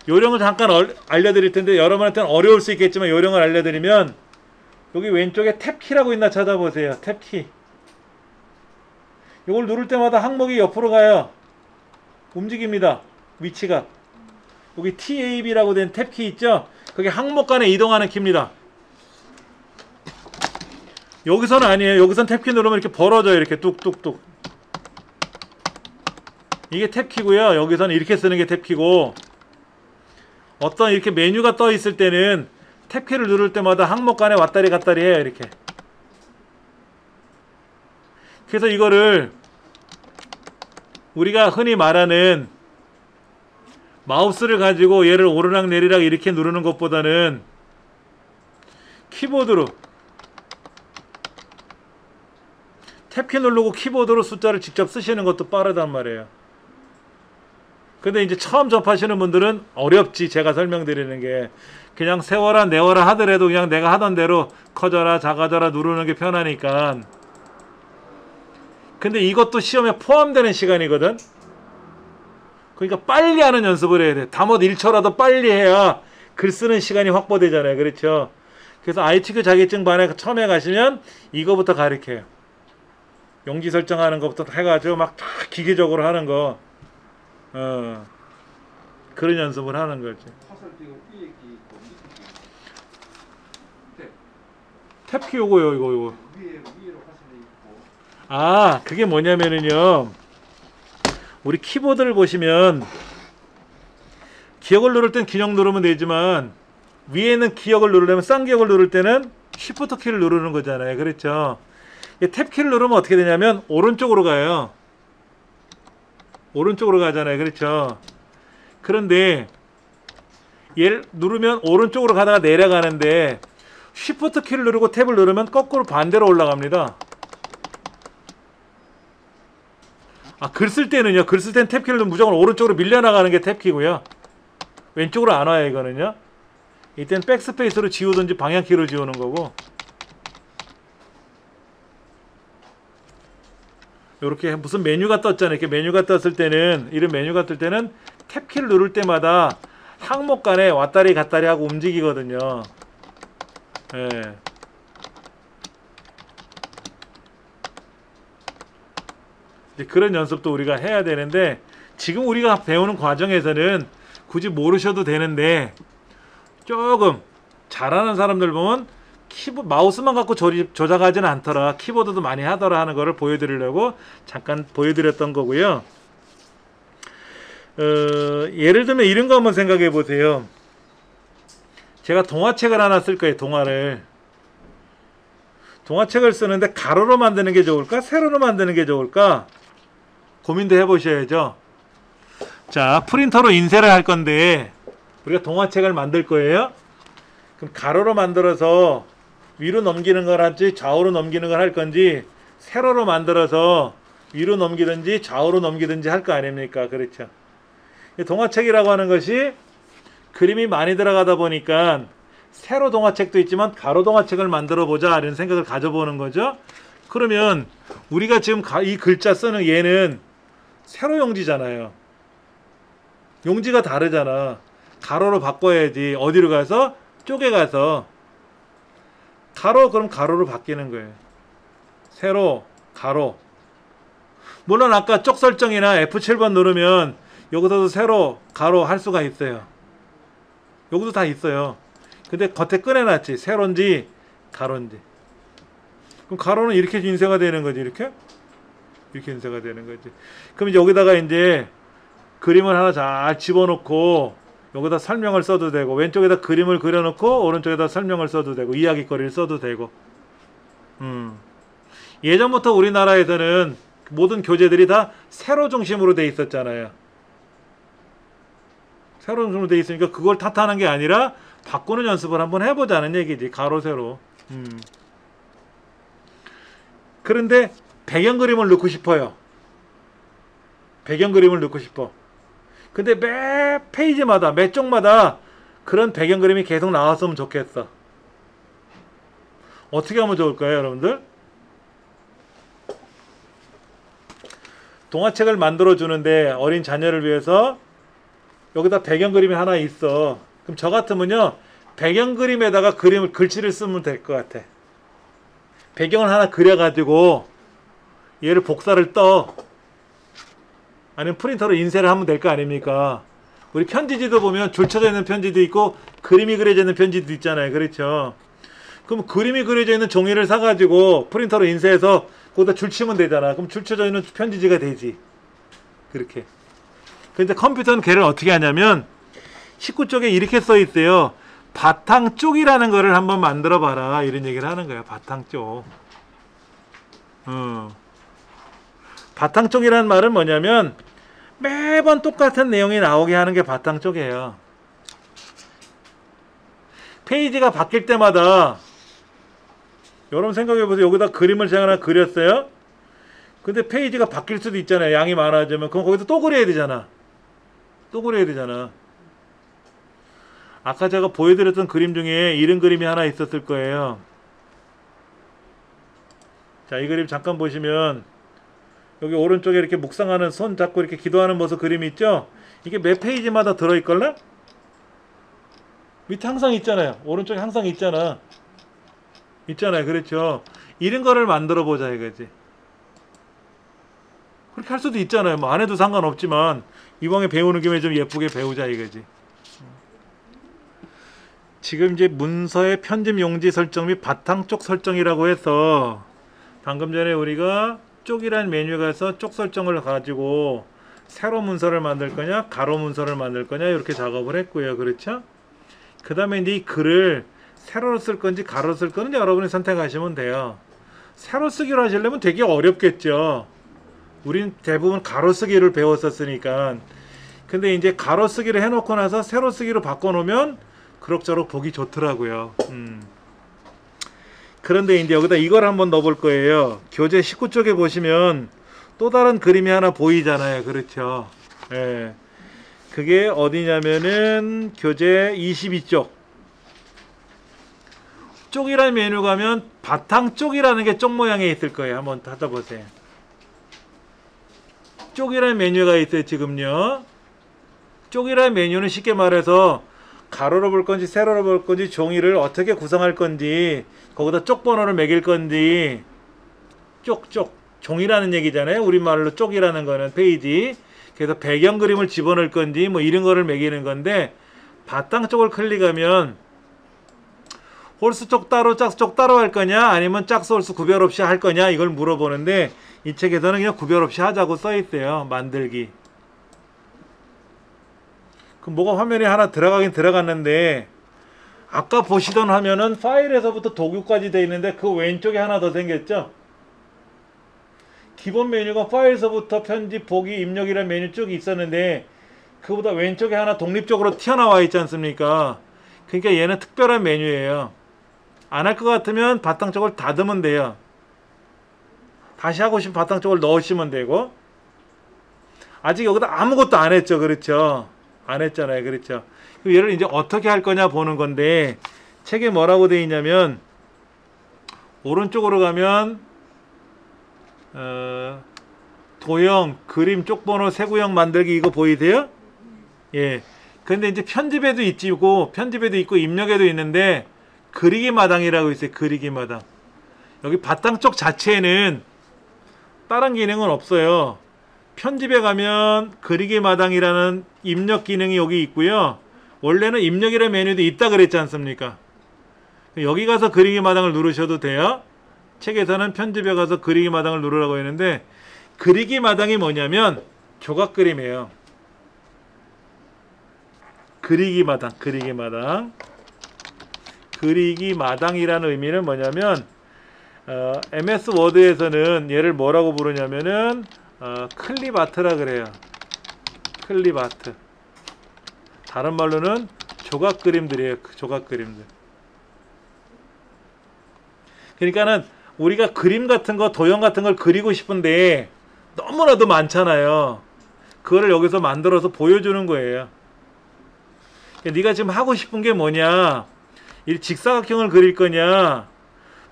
요령을 잠깐 알려드릴 텐데 여러분한테는 어려울 수 있겠지만 요령을 알려드리면 여기 왼쪽에 탭키라고 있나 찾아보세요. 탭키. 이걸 누를 때마다 항목이 옆으로 가요. 움직입니다. 위치가. 여기 TAB라고 된 탭키 있죠? 그게 항목 간에 이동하는 키입니다. 여기서는 아니에요. 여기선 탭키 누르면 이렇게 벌어져요. 이렇게 뚝뚝뚝. 이게 탭키고요. 여기서는 이렇게 쓰는 게 탭키고 어떤 이렇게 메뉴가 떠 있을 때는 탭키를 누를 때마다 항목 간에 왔다리 갔다리 해요. 이렇게. 그래서 이거를 우리가 흔히 말하는 마우스를 가지고 얘를 오르락 내리락 이렇게 누르는 것보다는 키보드로 탭키 누르고 키보드로 숫자를 직접 쓰시는 것도 빠르단 말이에요. 근데 이제 처음 접하시는 분들은 어렵지. 제가 설명드리는 게 그냥 세워라 내워라 하더라도 그냥 내가 하던 대로 커져라 작아져라 누르는 게 편하니까. 근데 이것도 시험에 포함되는 시간이거든. 그러니까 빨리 하는 연습을 해야 돼. 담화 1초라도 빨리 해야 글 쓰는 시간이 확보되잖아요. 그렇죠? 그래서 ITQ 자격증 반에 처음에 가시면 이거부터 가르쳐요. 용지 설정하는 것부터 해가지고 막 다 기계적으로 하는 거. 그런 연습을 하는 거지. 탭키 요거요, 이거. 아, 그게 뭐냐면은요. 우리 키보드를 보시면 기억을 누를 땐 기억 누르면 되지만 위에는 기억을 누르려면 쌍기억을 누를 때는 쉬프트 키를 누르는 거잖아요. 그렇죠? 탭 키를 누르면 어떻게 되냐면 오른쪽으로 가요. 오른쪽으로 가잖아요. 그렇죠? 그런데 얘를 누르면 오른쪽으로 가다가 내려가는데 쉬프트 키를 누르고 탭을 누르면 거꾸로 반대로 올라갑니다. 아, 글 쓸 때는요. 글 쓸 때는 탭 키를 누르면 무조건 오른쪽으로 밀려나가는 게 탭 키고요. 왼쪽으로 안 와요. 이거는요. 이때는 백스페이스로 지우든지 방향키로 지우는 거고. 요렇게 무슨 메뉴가 떴잖아요. 이렇게 메뉴가 떴을 때는, 이런 메뉴가 뜰 때는 탭키를 누를 때마다 항목 간에 왔다리 갔다리 하고 움직이거든요. 예. 그런 연습도 우리가 해야 되는데 지금 우리가 배우는 과정에서는 굳이 모르셔도 되는데 조금 잘하는 사람들 보면 마우스만 갖고 조작하지는 않더라. 키보드도 많이 하더라 하는 거를 보여드리려고 잠깐 보여드렸던 거고요. 예를 들면 이런 거 한번 생각해 보세요. 제가 동화책을 하나 쓸 거예요. 동화책을 쓰는데 가로로 만드는 게 좋을까? 세로로 만드는 게 좋을까? 고민도 해보셔야죠. 자, 프린터로 인쇄를 할 건데 우리가 동화책을 만들 거예요. 그럼 가로로 만들어서 위로 넘기는 걸 할지 좌우로 넘기는 걸 할 건지 세로로 만들어서 위로 넘기든지 좌우로 넘기든지 할 거 아닙니까? 그렇죠. 동화책이라고 하는 것이 그림이 많이 들어가다 보니까 세로 동화책도 있지만 가로 동화책을 만들어 보자 이런 생각을 가져보는 거죠. 그러면 우리가 지금 이 글자 쓰는 얘는 세로 용지잖아요. 용지가 다르잖아. 가로로 바꿔야지. 어디로 가서? 쪼개 가서 가로, 그럼 가로로 바뀌는 거예요. 세로, 가로. 물론 아까 쪽 설정이나 F7번 누르면 여기서도 세로, 가로 할 수가 있어요. 여기도 다 있어요. 근데 겉에 꺼내놨지. 세로인지 가로인지. 그럼 가로는 이렇게 인쇄가 되는 거지. 이렇게 인쇄가 되는 거지. 그럼 여기다가 이제 그림을 하나 잘 집어넣고 여기다 설명을 써도 되고, 왼쪽에다 그림을 그려놓고 오른쪽에다 설명을 써도 되고, 이야기거리를 써도 되고. 예전부터 우리나라에서는 모든 교재들이 다 세로 중심으로 돼 있었잖아요. 세로 중심으로 돼 있으니까 그걸 탓하는 게 아니라 바꾸는 연습을 한번 해보자는 얘기지. 가로 세로. 그런데 배경 그림을 넣고 싶어요. 배경 그림을 넣고 싶어. 근데 매 페이지마다, 매 쪽마다 그런 배경 그림이 계속 나왔으면 좋겠어. 어떻게 하면 좋을까요, 여러분들? 동화책을 만들어 주는데 어린 자녀를 위해서 여기다 배경 그림이 하나 있어. 그럼 저 같으면요, 배경 그림에다가 글씨를 쓰면 될 것 같아. 배경을 하나 그려가지고 얘를 복사를 떠. 아니면 프린터로 인쇄를 하면 될 거 아닙니까? 우리 편지지도 보면 줄 쳐져 있는 편지도 있고 그림이 그려져 있는 편지도 있잖아요. 그렇죠? 그럼 그림이 그려져 있는 종이를 사가지고 프린터로 인쇄해서 거기다 줄 치면 되잖아. 그럼 줄 쳐져 있는 편지지가 되지. 그렇게. 근데 컴퓨터는 걔를 어떻게 하냐면 19쪽에 이렇게 써 있어요. 바탕 쪽이라는 거를 한번 만들어 봐라. 이런 얘기를 하는 거야. 바탕 쪽. 바탕 쪽이라는 말은 뭐냐면 매번 똑같은 내용이 나오게 하는 게 바탕 쪽이에요. 페이지가 바뀔 때마다 여러분 생각해 보세요. 여기다 그림을 제가 하나 그렸어요. 근데 페이지가 바뀔 수도 있잖아요. 양이 많아지면. 그럼 거기서 또 그려야 되잖아. 또 그려야 되잖아. 아까 제가 보여드렸던 그림 중에 이런 그림이 하나 있었을 거예요. 자, 이 그림 잠깐 보시면 여기 오른쪽에 이렇게 묵상하는 손 잡고 이렇게 기도하는 모습 그림이 있죠? 이게 몇 페이지마다 들어있걸래? 밑에 항상 있잖아요. 오른쪽에 항상 있잖아. 있잖아요. 그렇죠. 이런 거를 만들어 보자 이거지. 그렇게 할 수도 있잖아요. 뭐 안 해도 상관없지만 이왕에 배우는 김에 좀 예쁘게 배우자 이거지. 지금 이제 문서의 편집 용지 설정 및 바탕 쪽 설정이라고 해서 방금 전에 우리가 쪽이란 메뉴가 있어 쪽 설정을 가지고 세로 문서를 만들 거냐 가로 문서를 만들 거냐 이렇게 작업을 했고요. 그렇죠? 그 다음에 이제 이 글을 세로로 쓸 건지 가로로 쓸 건지 여러분이 선택하시면 돼요. 세로 쓰기로 하시려면 되게 어렵겠죠. 우린 대부분 가로 쓰기를 배웠었으니까. 근데 이제 가로 쓰기를 해놓고 나서 세로 쓰기로 바꿔놓으면 그럭저럭 보기 좋더라고요. 그런데 이제 여기다 이걸 한번 넣어볼 거예요. 교재 19쪽에 보시면 또 다른 그림이 하나 보이잖아요. 그렇죠. 예. 그게 어디냐면은 교재 22쪽. 쪽이라는 메뉴 가면 바탕 쪽이라는 게 쪽 모양에 있을 거예요. 한번 찾아보세요. 쪽이라는 메뉴가 있어요. 지금요. 쪽이라는 메뉴는 쉽게 말해서 가로로 볼 건지 세로로 볼 건지 종이를 어떻게 구성할 건지 거기다 쪽 번호를 매길 건지 쪽 종이라는 얘기잖아요. 우리말로 쪽이라는 거는 페이지. 그래서 배경 그림을 집어넣을 건지 뭐 이런 거를 매기는 건데 바탕 쪽을 클릭하면 홀수 쪽 따로 짝수 쪽 따로 할 거냐 아니면 짝수 홀수 구별 없이 할 거냐 이걸 물어보는데 이 책에서는 그냥 구별 없이 하자고 써 있어요. 만들기. 그럼 뭐가 화면에 하나 들어가긴 들어갔는데 아까 보시던 화면은 파일에서부터 도구까지 돼 있는데 그 왼쪽에 하나 더 생겼죠. 기본 메뉴가 파일에서부터 편집, 보기, 입력이라는 메뉴 쭉 있었는데 그보다 왼쪽에 하나 독립적으로 튀어나와 있지 않습니까? 그러니까 얘는 특별한 메뉴예요. 안 할 것 같으면 바탕 쪽을 닫으면 돼요. 다시 하고 싶으면 바탕 쪽을 넣으시면 되고. 아직 여기다 아무것도 안 했죠. 그렇죠? 안 했잖아요. 그렇죠? 얘를 이제 어떻게 할 거냐 보는 건데 책에 뭐라고 되어 있냐면 오른쪽으로 가면 도형, 그림, 쪽번호, 세구형 만들기 이거 보이세요? 예. 근데 이제 편집에도 있고 입력에도 있는데 그리기 마당이라고 있어요. 그리기 마당. 여기 바탕 쪽 자체에는 다른 기능은 없어요. 편집에 가면 그리기 마당이라는 입력 기능이 여기 있고요. 원래는 입력이라는 메뉴도 있다 그랬지 않습니까? 여기 가서 그리기 마당을 누르셔도 돼요. 책에서는 편집에 가서 그리기 마당을 누르라고 했는데 그리기 마당이 뭐냐면 조각 그림이에요. 그리기 마당. 그리기 마당이라는 의미는 뭐냐면 MS 워드에서는 얘를 뭐라고 부르냐면은 클립 아트라 그래요. 클립 아트. 다른 말로는 조각 그림들이에요. 조각 그림들. 그러니까는 우리가 그림 같은 거, 도형 같은 걸 그리고 싶은데 너무나도 많잖아요. 그거를 여기서 만들어서 보여주는 거예요. 네가 지금 하고 싶은 게 뭐냐? 이 직사각형을 그릴 거냐?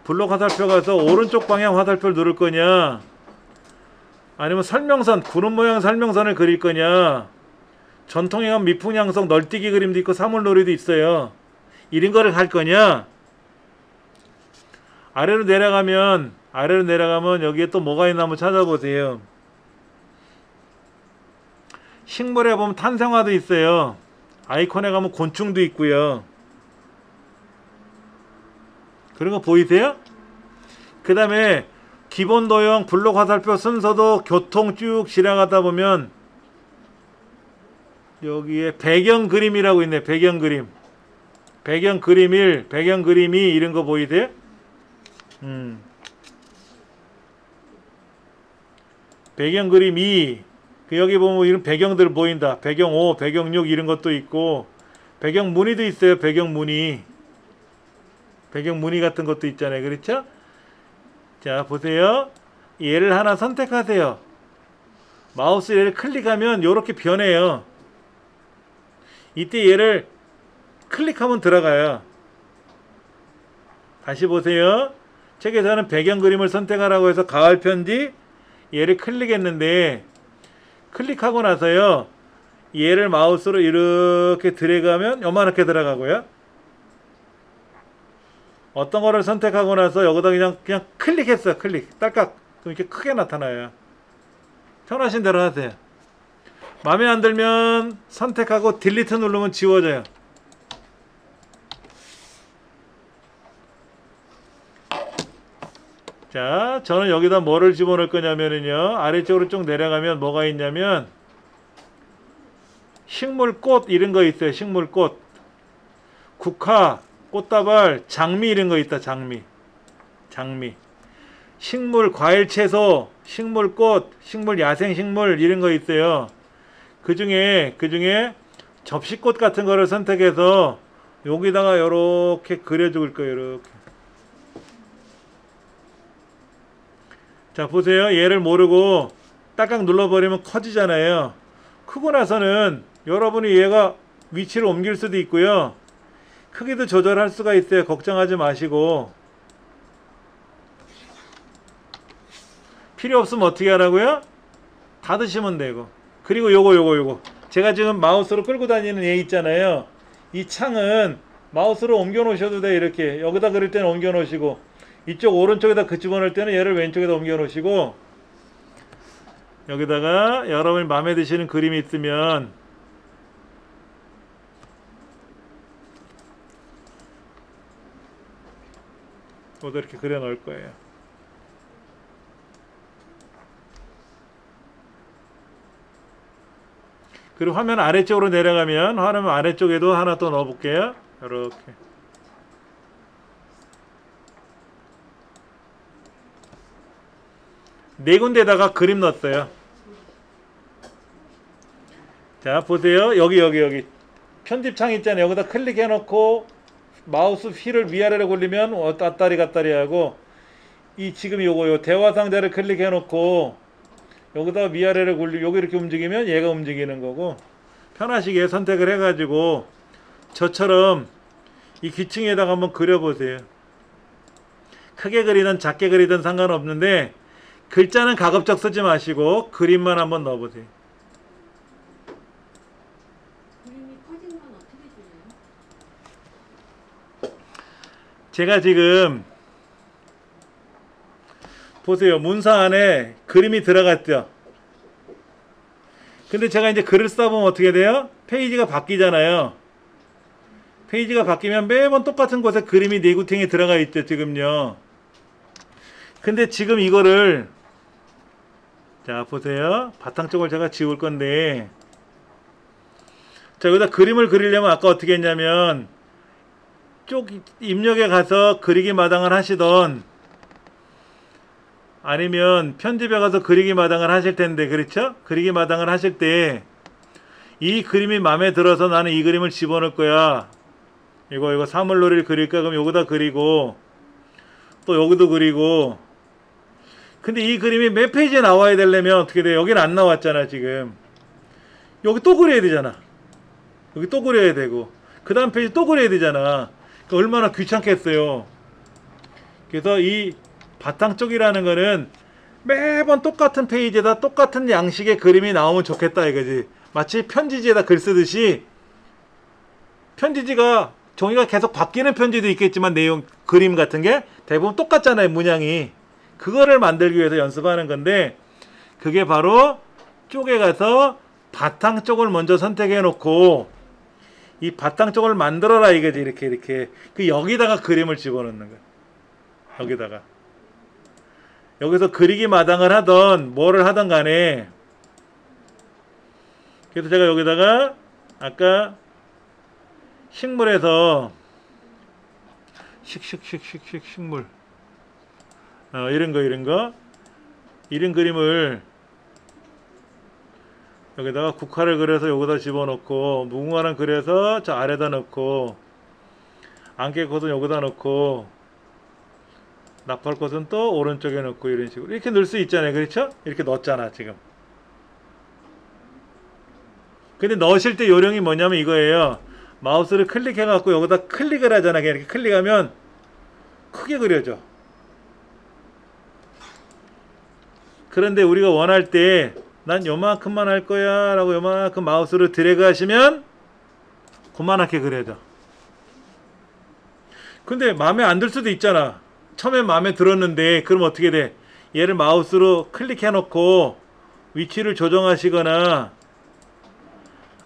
블록 화살표 가서 오른쪽 방향 화살표를 누를 거냐? 아니면 설명선, 구름 모양 설명선을 그릴 거냐? 전통에 가면 미풍양성 널뛰기 그림도 있고 사물놀이도 있어요. 이런 거를 할 거냐? 아래로 내려가면 여기에 또 뭐가 있나 한번 찾아보세요. 식물에 보면 탄생화도 있어요. 아이콘에 가면 곤충도 있고요. 그런 거 보이세요? 그 다음에 기본 도형, 블록 화살표 순서도 교통 쭉 지나가다 보면 여기에 배경 그림이라고 있네. 배경 그림. 배경 그림 1, 배경 그림 2 이런 거 보이세요? 배경 그림 2. 여기 보면 이런 배경들 보인다. 배경 5, 배경 6 이런 것도 있고 배경 무늬도 있어요. 배경 무늬. 배경 무늬 같은 것도 있잖아요. 그렇죠? 자, 보세요. 얘를 하나 선택하세요. 마우스 얘를 클릭하면 이렇게 변해요. 이때 얘를 클릭하면 들어가요. 다시 보세요. 책에서는 배경 그림을 선택하라고 해서 가을 편지 얘를 클릭했는데 클릭하고 나서요 얘를 마우스로 이렇게 드래그하면 요만하게 들어가고요. 어떤 거를 선택하고 나서 여기다 그냥 클릭했어요. 클릭 딸깍 그럼 이렇게 크게 나타나요. 편하신 대로 하세요. 마음에 안 들면 선택하고 딜리트 누르면 지워져요. 자, 저는 여기다 뭐를 집어넣을 거냐면요 아래쪽으로 쭉 내려가면 뭐가 있냐면 식물꽃 이런 거 있어요. 식물꽃, 국화, 꽃다발, 장미 이런 거 있다. 장미, 식물, 과일, 채소, 식물꽃, 식물, 야생식물 이런 거 있어요. 그 중에 접시꽃 같은 거를 선택해서 여기다가 이렇게 그려줄 거예요. 이렇게. 자, 보세요. 얘를 모르고 딱딱 눌러버리면 커지잖아요. 크고 나서는 여러분이 얘가 위치를 옮길 수도 있고요. 크기도 조절할 수가 있어요. 걱정하지 마시고. 필요 없으면 어떻게 하라고요? 닫으시면 되고. 그리고 요거 제가 지금 마우스로 끌고 다니는 얘 있잖아요. 이 창은 마우스로 옮겨 놓으셔도 돼. 이렇게 여기다 그릴 때는 옮겨 놓으시고 이쪽 오른쪽에다 그 집어넣을 때는 얘를 왼쪽에다 옮겨 놓으시고 여기다가 여러분이 마음에 드시는 그림이 있으면 여기다 이렇게 그려 놓을 거예요. 그리고 화면 아래쪽으로 내려가면 화면 아래쪽에도 하나 또 넣어 볼게요. 이렇게 네 군데다가 그림 넣었어요. 자, 보세요. 여기 편집창 있잖아요. 여기다 클릭해 놓고 마우스 휠을 위아래로 굴리면 왔다리 갔다리 하고 지금 요 대화 상자를 클릭해 놓고 여기다 위아래로 여기 이렇게 움직이면 얘가 움직이는 거고 편하시게 선택을 해 가지고 저처럼 이 귀층에다가 한번 그려 보세요. 크게 그리든 작게 그리든 상관없는데 글자는 가급적 쓰지 마시고 그림만 한번 넣어 보세요. 그림이 커지는 건 어떻게 줄여요? 제가 지금 보세요. 문서 안에 그림이 들어갔죠. 근데 제가 이제 글을 쓰다 보면 어떻게 돼요? 페이지가 바뀌잖아요. 페이지가 바뀌면 매번 똑같은 곳에 그림이 네구탱이 들어가 있죠. 지금요. 근데 지금 이거를 자 보세요. 바탕 쪽을 제가 지울 건데 자 여기다 그림을 그리려면 아까 어떻게 했냐면 쪽 입력에 가서 그리기 마당을 하시던 아니면 편집에 가서 그리기 마당을 하실 텐데 그렇죠? 그리기 마당을 하실 때 이 그림이 마음에 들어서 나는 이 그림을 집어넣을 거야. 이거 사물놀이를 그릴까? 그럼 여기다 그리고 또 여기도 그리고 근데 이 그림이 몇 페이지에 나와야 되려면 어떻게 돼요? 여기는 안 나왔잖아 지금. 여기 또 그려야 되잖아. 여기 또 그려야 되고 그 다음 페이지 또 그려야 되잖아. 그러니까 얼마나 귀찮겠어요. 그래서 이 바탕 쪽이라는 거는 매번 똑같은 페이지에다 똑같은 양식의 그림이 나오면 좋겠다 이거지. 마치 편지지에다 글 쓰듯이 편지지가 종이가 계속 바뀌는 편지도 있겠지만 내용 그림 같은 게 대부분 똑같잖아요. 문양이. 그거를 만들기 위해서 연습하는 건데 그게 바로 쪽에 가서 바탕 쪽을 먼저 선택해 놓고 이 바탕 쪽을 만들어라 이거지. 이렇게 그 여기다가 그림을 집어넣는 거야. 여기다가 여기서 그리기 마당을 하던 뭐를 하던 간에 그래서 제가 여기다가 아까 식물에서 식물 이런 그림을 여기다가 국화를 그려서 여기다 집어넣고 무궁화는 그려서 저 아래다 넣고 안개꽃은 여기다 넣고 나팔꽃은 또 오른쪽에 넣고 이런 식으로 이렇게 넣을 수 있잖아요. 그렇죠? 이렇게 넣었잖아 지금. 근데 넣으실 때 요령이 뭐냐면 이거예요. 마우스를 클릭해 갖고 여기다 클릭을 하잖아. 이렇게 클릭하면 크게 그려져. 그런데 우리가 원할 때 난 요만큼만 할 거야 라고 요만큼 마우스를 드래그 하시면 그만하게 그려져. 근데 마음에 안 들 수도 있잖아. 처음엔 마음에 들었는데 그럼 어떻게 돼? 얘를 마우스로 클릭해 놓고 위치를 조정하시거나,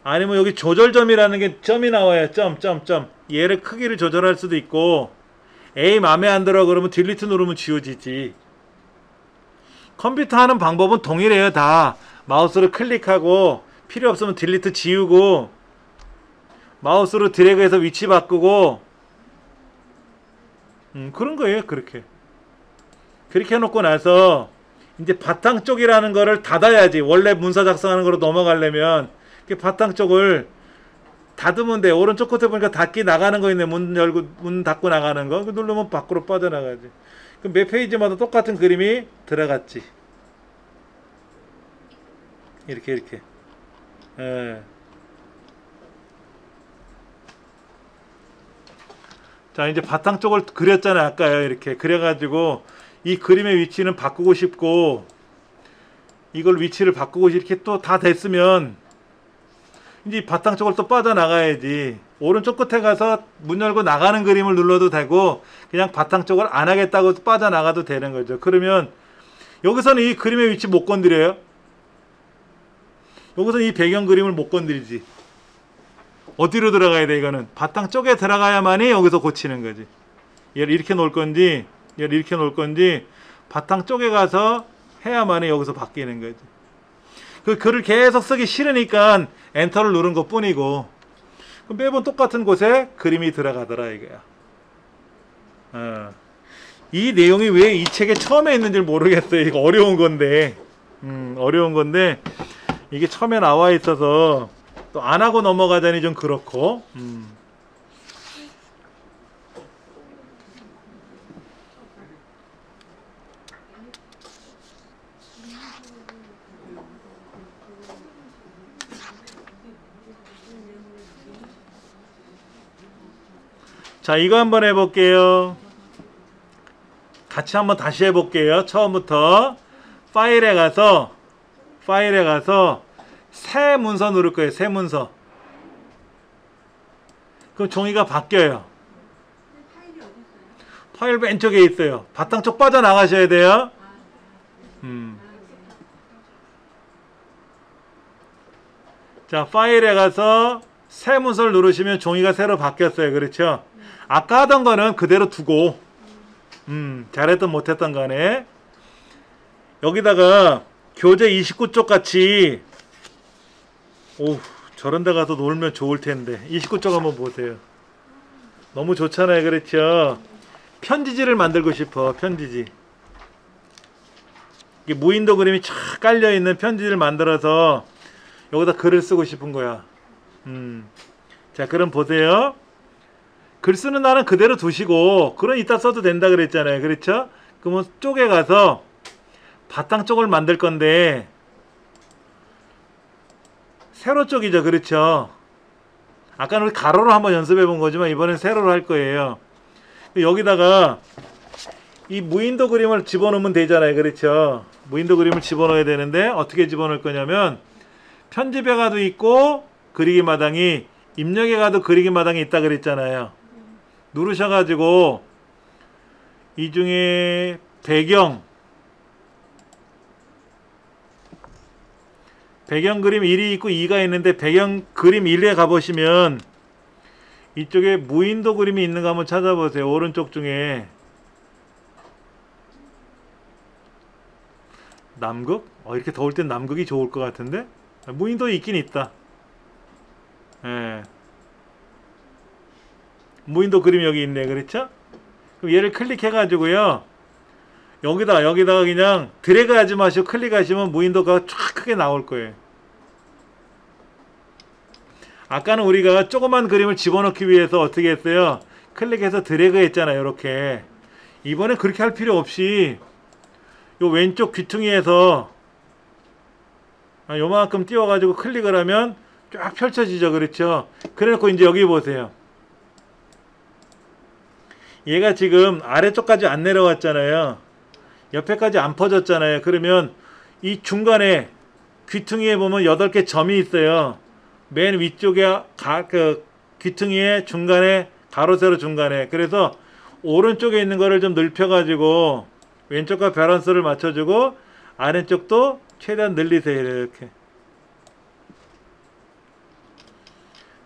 아니면 여기 조절점이라는 게 점이 나와요. 점. 얘를 크기를 조절할 수도 있고, 에이 마음에 안 들어 그러면 딜리트 누르면 지워지지. 컴퓨터 하는 방법은 동일해요. 다 마우스로 클릭하고 필요 없으면 딜리트 지우고, 마우스로 드래그해서 위치 바꾸고, 그런 거예요. 그렇게 해놓고 나서 이제 바탕 쪽이라는 거를 닫아야지. 원래 문서 작성하는 거로 넘어가려면 바탕 쪽을 닫으면 돼. 오른쪽 끝에 보니까 닫기 나가는 거 있네. 문 열고 문 닫고 나가는 거. 누르면 밖으로 빠져나가지. 그럼 몇 페이지마다 똑같은 그림이 들어갔지. 이렇게. 예. 자, 이제 바탕 쪽을 그렸잖아요. 아까요. 이렇게 그려가지고 이 그림의 위치는 바꾸고 싶고, 이걸 위치를 바꾸고 이렇게 또 다 됐으면 이제 바탕 쪽을 또 빠져나가야지. 오른쪽 끝에 가서 문 열고 나가는 그림을 눌러도 되고, 그냥 바탕 쪽을 안 하겠다고 빠져나가도 되는 거죠. 그러면 여기서는 이 그림의 위치 못 건드려요. 여기서는 이 배경 그림을 못 건드리지. 어디로 들어가야 돼? 이거는 바탕 쪽에 들어가야만이 여기서 고치는 거지. 얘를 이렇게 놓을 건지 얘를 이렇게 놓을 건지 바탕 쪽에 가서 해야만이 여기서 바뀌는 거지. 그 글을 계속 쓰기 싫으니까 엔터를 누른 것 뿐이고, 매번 똑같은 곳에 그림이 들어가더라 이거야. 이 내용이 왜 이 책에 처음에 있는지 모르겠어요. 이거 어려운 건데, 이게 처음에 나와 있어서 또 안 하고 넘어가자니 좀 그렇고. 자, 이거 한번 해볼게요. 같이 한번 다시 해볼게요. 처음부터 파일에 가서 새 문서 누를 거예요. 새 문서. 그럼 종이가 바뀌어요. 파일이 어디 있어요? 파일 왼 쪽에 있어요. 바탕 쪽 빠져나가셔야 돼요. 자, 파일에 가서 새 문서를 누르시면 종이가 새로 바뀌었어요. 그렇죠? 아까 하던 거는 그대로 두고, 잘했든 못했던 간에 여기다가 교재 29쪽 같이, 오, 저런 데 가서 놀면 좋을 텐데 29쪽 한번 보세요. 너무 좋잖아요. 그렇죠? 편지지를 만들고 싶어. 편지지. 이게 무인도 그림이 쫙 깔려 있는 편지지를 만들어서 여기다 글을 쓰고 싶은 거야. 자, 그럼 보세요. 글 쓰는 날은 그대로 두시고, 글은 이따 써도 된다 그랬잖아요. 그렇죠? 그러면 쪽에 가서 바탕 쪽을 만들 건데, 세로 쪽이죠. 그렇죠? 아까는 우리 가로로 한번 연습해 본 거지만 이번엔 세로로 할 거예요. 여기다가 이 무인도 그림을 집어넣으면 되잖아요. 그렇죠? 무인도 그림을 집어넣어야 되는데 어떻게 집어넣을 거냐면, 편집에 가도 있고 그리기 마당이, 입력에 가도 그리기 마당이 있다 그랬잖아요. 누르셔가지고 이 중에 배경 그림 1이 있고 2가 있는데, 배경 그림 1에 가보시면 이쪽에 무인도 그림이 있는가 한번 찾아보세요. 오른쪽 중에 남극? 이렇게 더울 땐 남극이 좋을 것 같은데? 무인도 있긴 있다. 예. 무인도 그림 여기 있네. 그렇죠? 그럼 얘를 클릭해 가지고요, 여기다가 그냥 드래그 하지 마시고 클릭하시면 무인도가 쫙 크게 나올 거예요. 아까는 우리가 조그만 그림을 집어넣기 위해서 어떻게 했어요? 클릭해서 드래그 했잖아요. 이렇게. 이번엔 그렇게 할 필요 없이 요 왼쪽 귀퉁이에서 요만큼 띄워가지고 클릭을 하면 쫙 펼쳐지죠. 그렇죠? 그래놓고 이제 여기 보세요. 얘가 지금 아래쪽까지 안 내려왔잖아요. 옆에까지 안 퍼졌잖아요. 그러면 이 중간에 귀퉁이에 보면 8개 점이 있어요. 맨 위쪽에 그 귀퉁이의 중간에 가로 세로 중간에. 그래서 오른쪽에 있는 거를 좀 넓혀가지고 왼쪽과 밸런스를 맞춰주고 아래쪽도 최대한 늘리세요. 이렇게.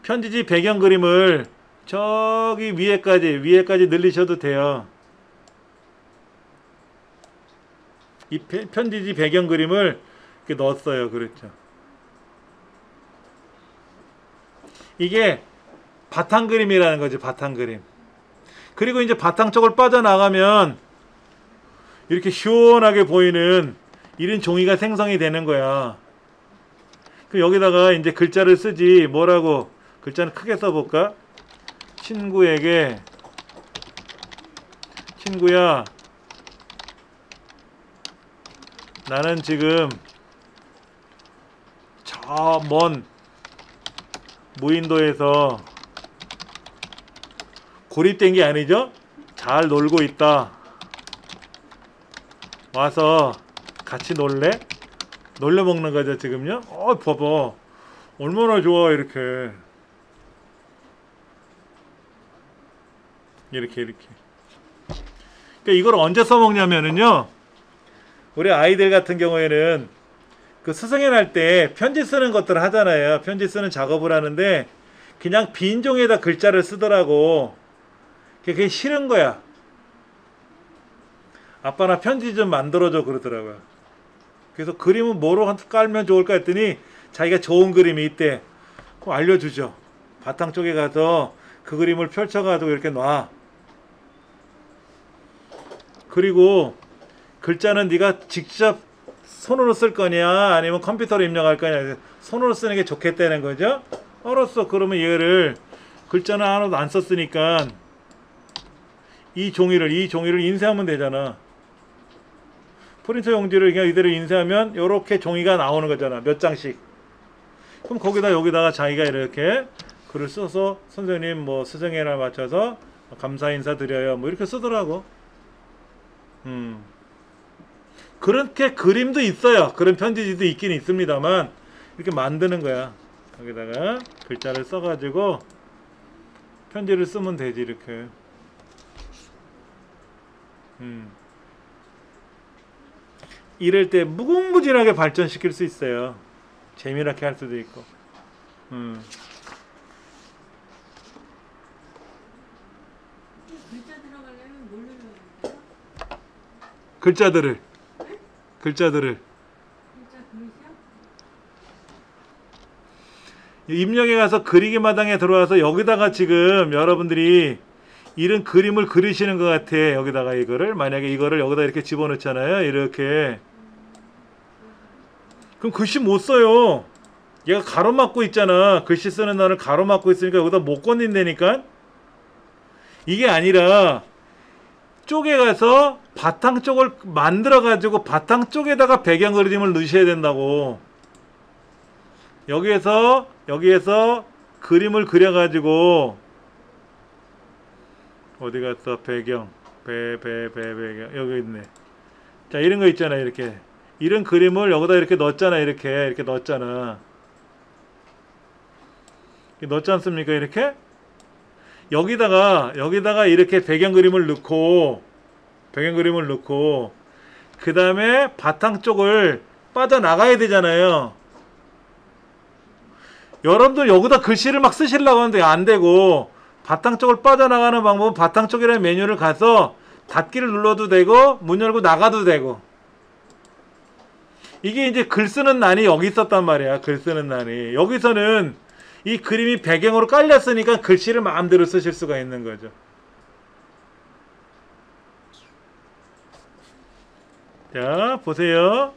편지지 배경 그림을 저기 위에까지 늘리셔도 돼요. 이 편지지 배경 그림을 이렇게 넣었어요. 그렇죠. 이게 바탕 그림이라는 거지. 바탕 그림. 그리고 이제 바탕 쪽을 빠져나가면 이렇게 시원하게 보이는 이런 종이가 생성이 되는 거야. 그럼 여기다가 이제 글자를 쓰지. 뭐라고? 글자는 크게 써볼까? 친구야, 나는 지금 저 먼 무인도에서 고립된 게 아니죠? 잘 놀고 있다. 와서 같이 놀래? 놀려 먹는 거죠, 지금요? 봐봐. 얼마나 좋아, 이렇게. 이렇게. 그러니까 이걸 언제 써먹냐면은요, 우리 아이들 같은 경우에는 그 수성연 할 때 편지 쓰는 것들을 하잖아요. 편지 쓰는 작업을 하는데 그냥 빈 종이에다 글자를 쓰더라고. 그게 싫은 거야. 아빠 나 편지 좀 만들어줘 그러더라고요. 그래서 그림은 뭐로 깔면 좋을까 했더니 자기가 좋은 그림이 있대. 그럼 알려주죠. 바탕 쪽에 가서 그 그림을 펼쳐가지고 이렇게 놔. 그리고 글자는 네가 직접 손으로 쓸 거냐 아니면 컴퓨터로 입력할 거냐. 손으로 쓰는 게 좋겠다는 거죠. 알았어. 그러면 얘를 글자는 하나도 안 썼으니까 이 종이를 인쇄하면 되잖아. 프린터 용지를 그냥 이대로 인쇄하면 이렇게 종이가 나오는 거잖아. 몇 장씩. 그럼 여기다가 자기가 이렇게 글을 써서 선생님 뭐 수정회를 맞춰서 감사 인사 드려요. 뭐 이렇게 쓰더라고. 그렇게 그림도 있어요. 그런 편지지도 있긴 있습니다만 이렇게 만드는 거야. 여기다가 글자를 써가지고 편지를 쓰면 되지. 이렇게. 이럴 때 무궁무진하게 발전시킬 수 있어요. 재미나게 할 수도 있고. 글자 들어가려면 뭘 눌러야 돼요? 글자들을 글자 그릇이요? 입력에 가서 그리기 마당에 들어와서 여기다가 지금 여러분들이 이런 그림을 그리시는 것 같아. 여기다가 이거를 만약에 이거를 여기다 이렇게 집어넣잖아요. 이렇게. 그럼 글씨 못 써요. 얘가 가로막고 있잖아. 글씨 쓰는 날을 가로막고 있으니까 여기다 못 건넨다니까. 이게 아니라 쪽에 가서 바탕 쪽을 만들어 가지고 바탕 쪽에다가 배경 그림을 넣으셔야 된다고. 여기에서 그림을 그려 가지고 어디 갔어? 배경 배경 여기 있네. 자, 이런 거 있잖아. 이렇게 이런 그림을 여기다 이렇게 넣었잖아. 이렇게 넣었잖아. 넣었지 않습니까? 이렇게 여기다가 이렇게 배경 그림을 넣고 그 다음에 바탕 쪽을 빠져나가야 되잖아요. 여러분들 여기다 글씨를 막 쓰시려고 하는데 안 되고, 바탕 쪽을 빠져나가는 방법은 바탕 쪽이라는 메뉴를 가서 닫기를 눌러도 되고 문 열고 나가도 되고. 이게 이제 글 쓰는 난이 여기 있었단 말이야. 글 쓰는 난이. 여기서는 이 그림이 배경으로 깔렸으니까 글씨를 마음대로 쓰실 수가 있는 거죠. 자, 보세요.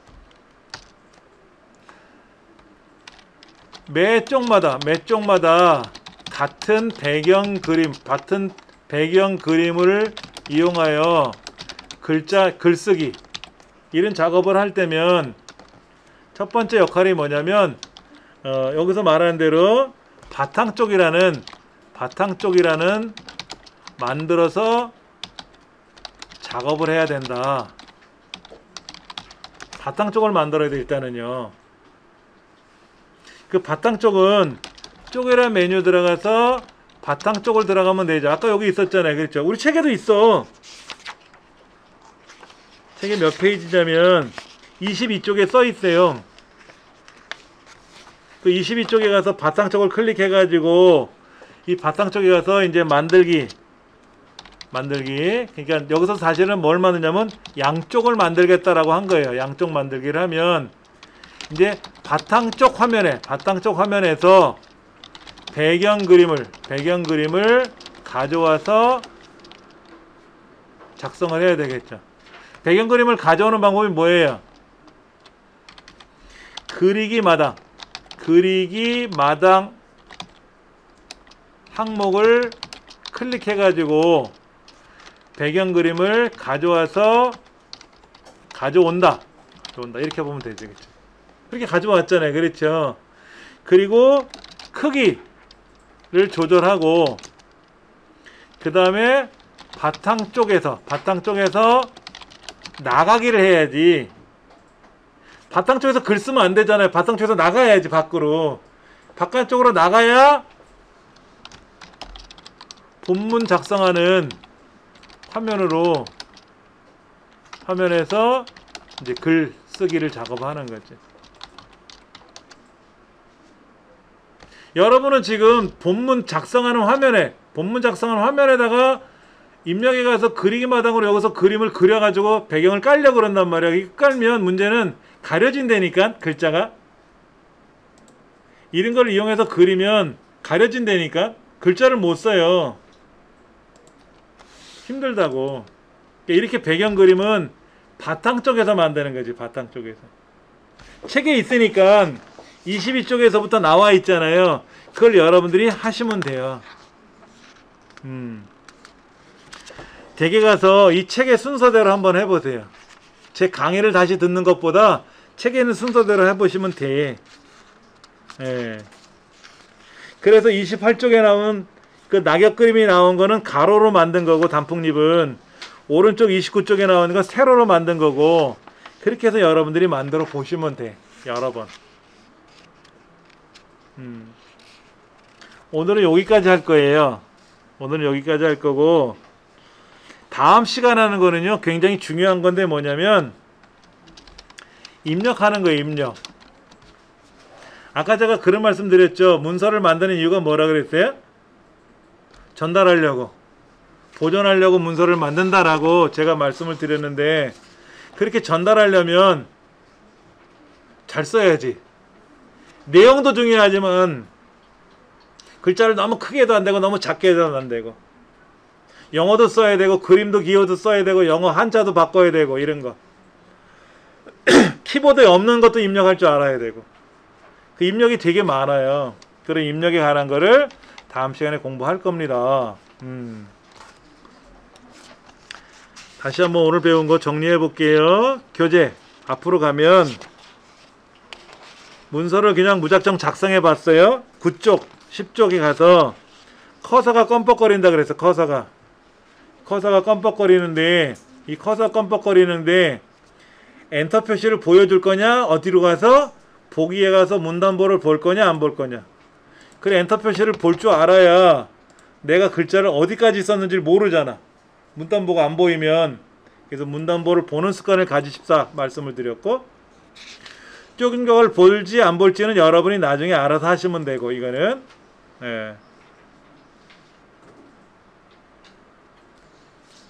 매 쪽마다 같은 배경 그림을 이용하여 글쓰기 이런 작업을 할 때면 첫 번째 역할이 뭐냐면 여기서 말하는 대로 바탕 쪽이라는 만들어서 작업을 해야 된다. 바탕 쪽을 만들어야 돼 일단은요. 그 바탕 쪽은 쪼개라 메뉴 들어가서 바탕 쪽을 들어가면 되죠. 아까 여기 있었잖아요. 그렇죠? 우리 책에도 있어. 책에 몇 페이지냐면 22쪽에 써 있어요. 그 22쪽에 가서 바탕 쪽을 클릭해 가지고 이 바탕 쪽에 가서 이제 만들기. 그러니까 여기서 사실은 뭘 만드냐면 양쪽을 만들겠다라고 한 거예요. 양쪽 만들기를 하면 이제 바탕 쪽 화면에서 배경 그림을 가져와서 작성을 해야 되겠죠. 배경 그림을 가져오는 방법이 뭐예요? 그리기 마당 항목을 클릭해 가지고 배경 그림을 가져온다 이렇게 보면 되죠. 그렇죠? 그렇게 가져왔잖아요. 그렇죠? 그리고 크기를 조절하고 그 다음에 바탕 쪽에서 나가기를 해야지. 바탕 쪽에서 글 쓰면 안 되잖아요. 바탕 쪽에서 나가야지. 밖으로 바깥쪽으로 나가야 본문 작성하는 화면에서 이제 글 쓰기를 작업하는 거죠. 여러분은 지금 본문 작성하는 화면에다가 입력해 가서 그리기 마당으로 여기서 그림을 그려가지고 배경을 깔려고 그런단 말이야. 이거 깔면 문제는 가려진다니까. 글자가 이런 걸 이용해서 그리면 가려진다니까. 글자를 못 써요. 힘들다고. 이렇게 배경 그림은 바탕 쪽에서 만드는 거지. 바탕 쪽에서. 책에 있으니까 22쪽에서부터 나와 있잖아요. 그걸 여러분들이 하시면 돼요. 댁에 가서 이 책의 순서대로 한번 해보세요. 제 강의를 다시 듣는 것보다 책에 있는 순서대로 해보시면 돼. 예. 그래서 28쪽에 나온 그 낙엽 그림이 나온 거는 가로로 만든 거고, 단풍잎은 오른쪽 29쪽에 나오는 건 세로로 만든 거고, 그렇게 해서 여러분들이 만들어 보시면 돼. 여러 번. 오늘은 여기까지 할 거예요. 오늘은 여기까지 할 거고, 다음 시간 하는 거는요, 굉장히 중요한 건데 뭐냐면 입력하는 거예요. 입력. 아까 제가 그런 말씀 드렸죠. 문서를 만드는 이유가 뭐라 그랬어요? 전달하려고, 보존하려고 문서를 만든다라고 제가 말씀을 드렸는데, 그렇게 전달하려면 잘 써야지. 내용도 중요하지만 글자를 너무 크게 해도 안 되고 너무 작게 해도 안 되고, 영어도 써야 되고 그림도 기호도 써야 되고 영어 한자도 바꿔야 되고, 이런 거. 키보드에 없는 것도 입력할 줄 알아야 되고, 그 입력이 되게 많아요. 그런 입력에 관한 거를 다음 시간에 공부할 겁니다. 다시 한번 오늘 배운 거 정리해 볼게요. 교재 앞으로 가면 문서를 그냥 무작정 작성해 봤어요. 9쪽 10쪽에 가서 커서가 껌뻑거린다 그래서 커서가 껌뻑거리는데, 이 커서 껌뻑거리는데 엔터 표시를 보여줄 거냐, 어디로 가서 보기에 가서 문단보를 볼 거냐 안 볼 거냐. 그래, 엔터 표시를 볼 줄 알아야 내가 글자를 어디까지 썼는지 모르잖아. 문단보가 안 보이면. 그래서 문단보를 보는 습관을 가지십사 말씀을 드렸고, 적은 걸 볼지 안 볼지는 여러분이 나중에 알아서 하시면 되고, 이거는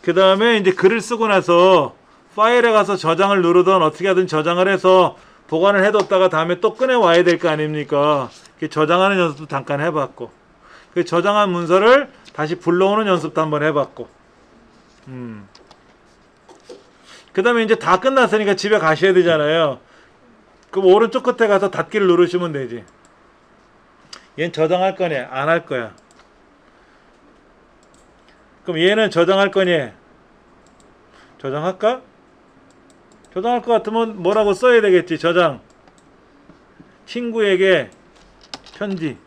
그 다음에 이제 글을 쓰고 나서 파일에 가서 저장을 누르던 어떻게 하든 저장을 해서 보관을 해뒀다가 다음에 또 꺼내 와야 될 거 아닙니까? 저장하는 연습도 잠깐 해봤고, 그 저장한 문서를 다시 불러오는 연습도 한번 해봤고, 그 다음에 이제 다 끝났으니까 집에 가셔야 되잖아요. 그럼 오른쪽 끝에 가서 닫기를 누르시면 되지. 얘는 저장할 거냐 안 할 거야. 그럼 얘는 저장할 거냐? 저장할까? 저장할 것 같으면 뭐라고 써야 되겠지. 저장, 친구에게 편지,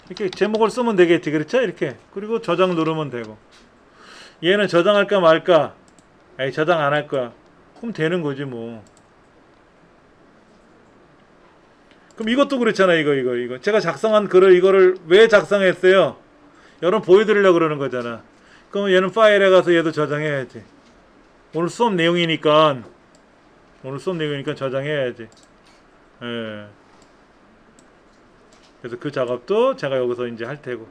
이렇게 제목을 쓰면 되겠지. 그렇죠? 이렇게. 그리고 저장 누르면 되고. 얘는 저장할까 말까? 에이, 저장 안 할 거야. 그럼 되는 거지 뭐. 그럼 이것도 그렇잖아. 이거. 제가 작성한 글을 이거를 왜 작성했어요? 여러분 보여드리려고 그러는 거잖아. 그럼 얘는 파일에 가서 얘도 저장해야지. 오늘 수업 내용이니까 저장해야지. 예. 그래서 그 작업도 제가 여기서 이제 할 테고.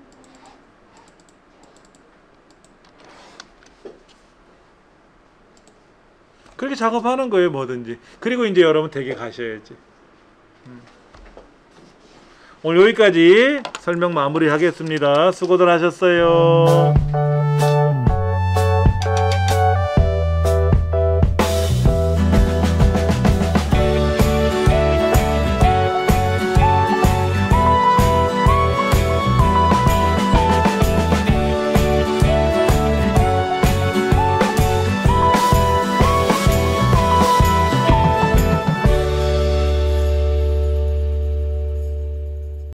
그렇게 작업하는 거예요, 뭐든지. 그리고 이제 여러분 댁에 가셔야지. 오늘 여기까지 설명 마무리 하겠습니다. 수고들 하셨어요.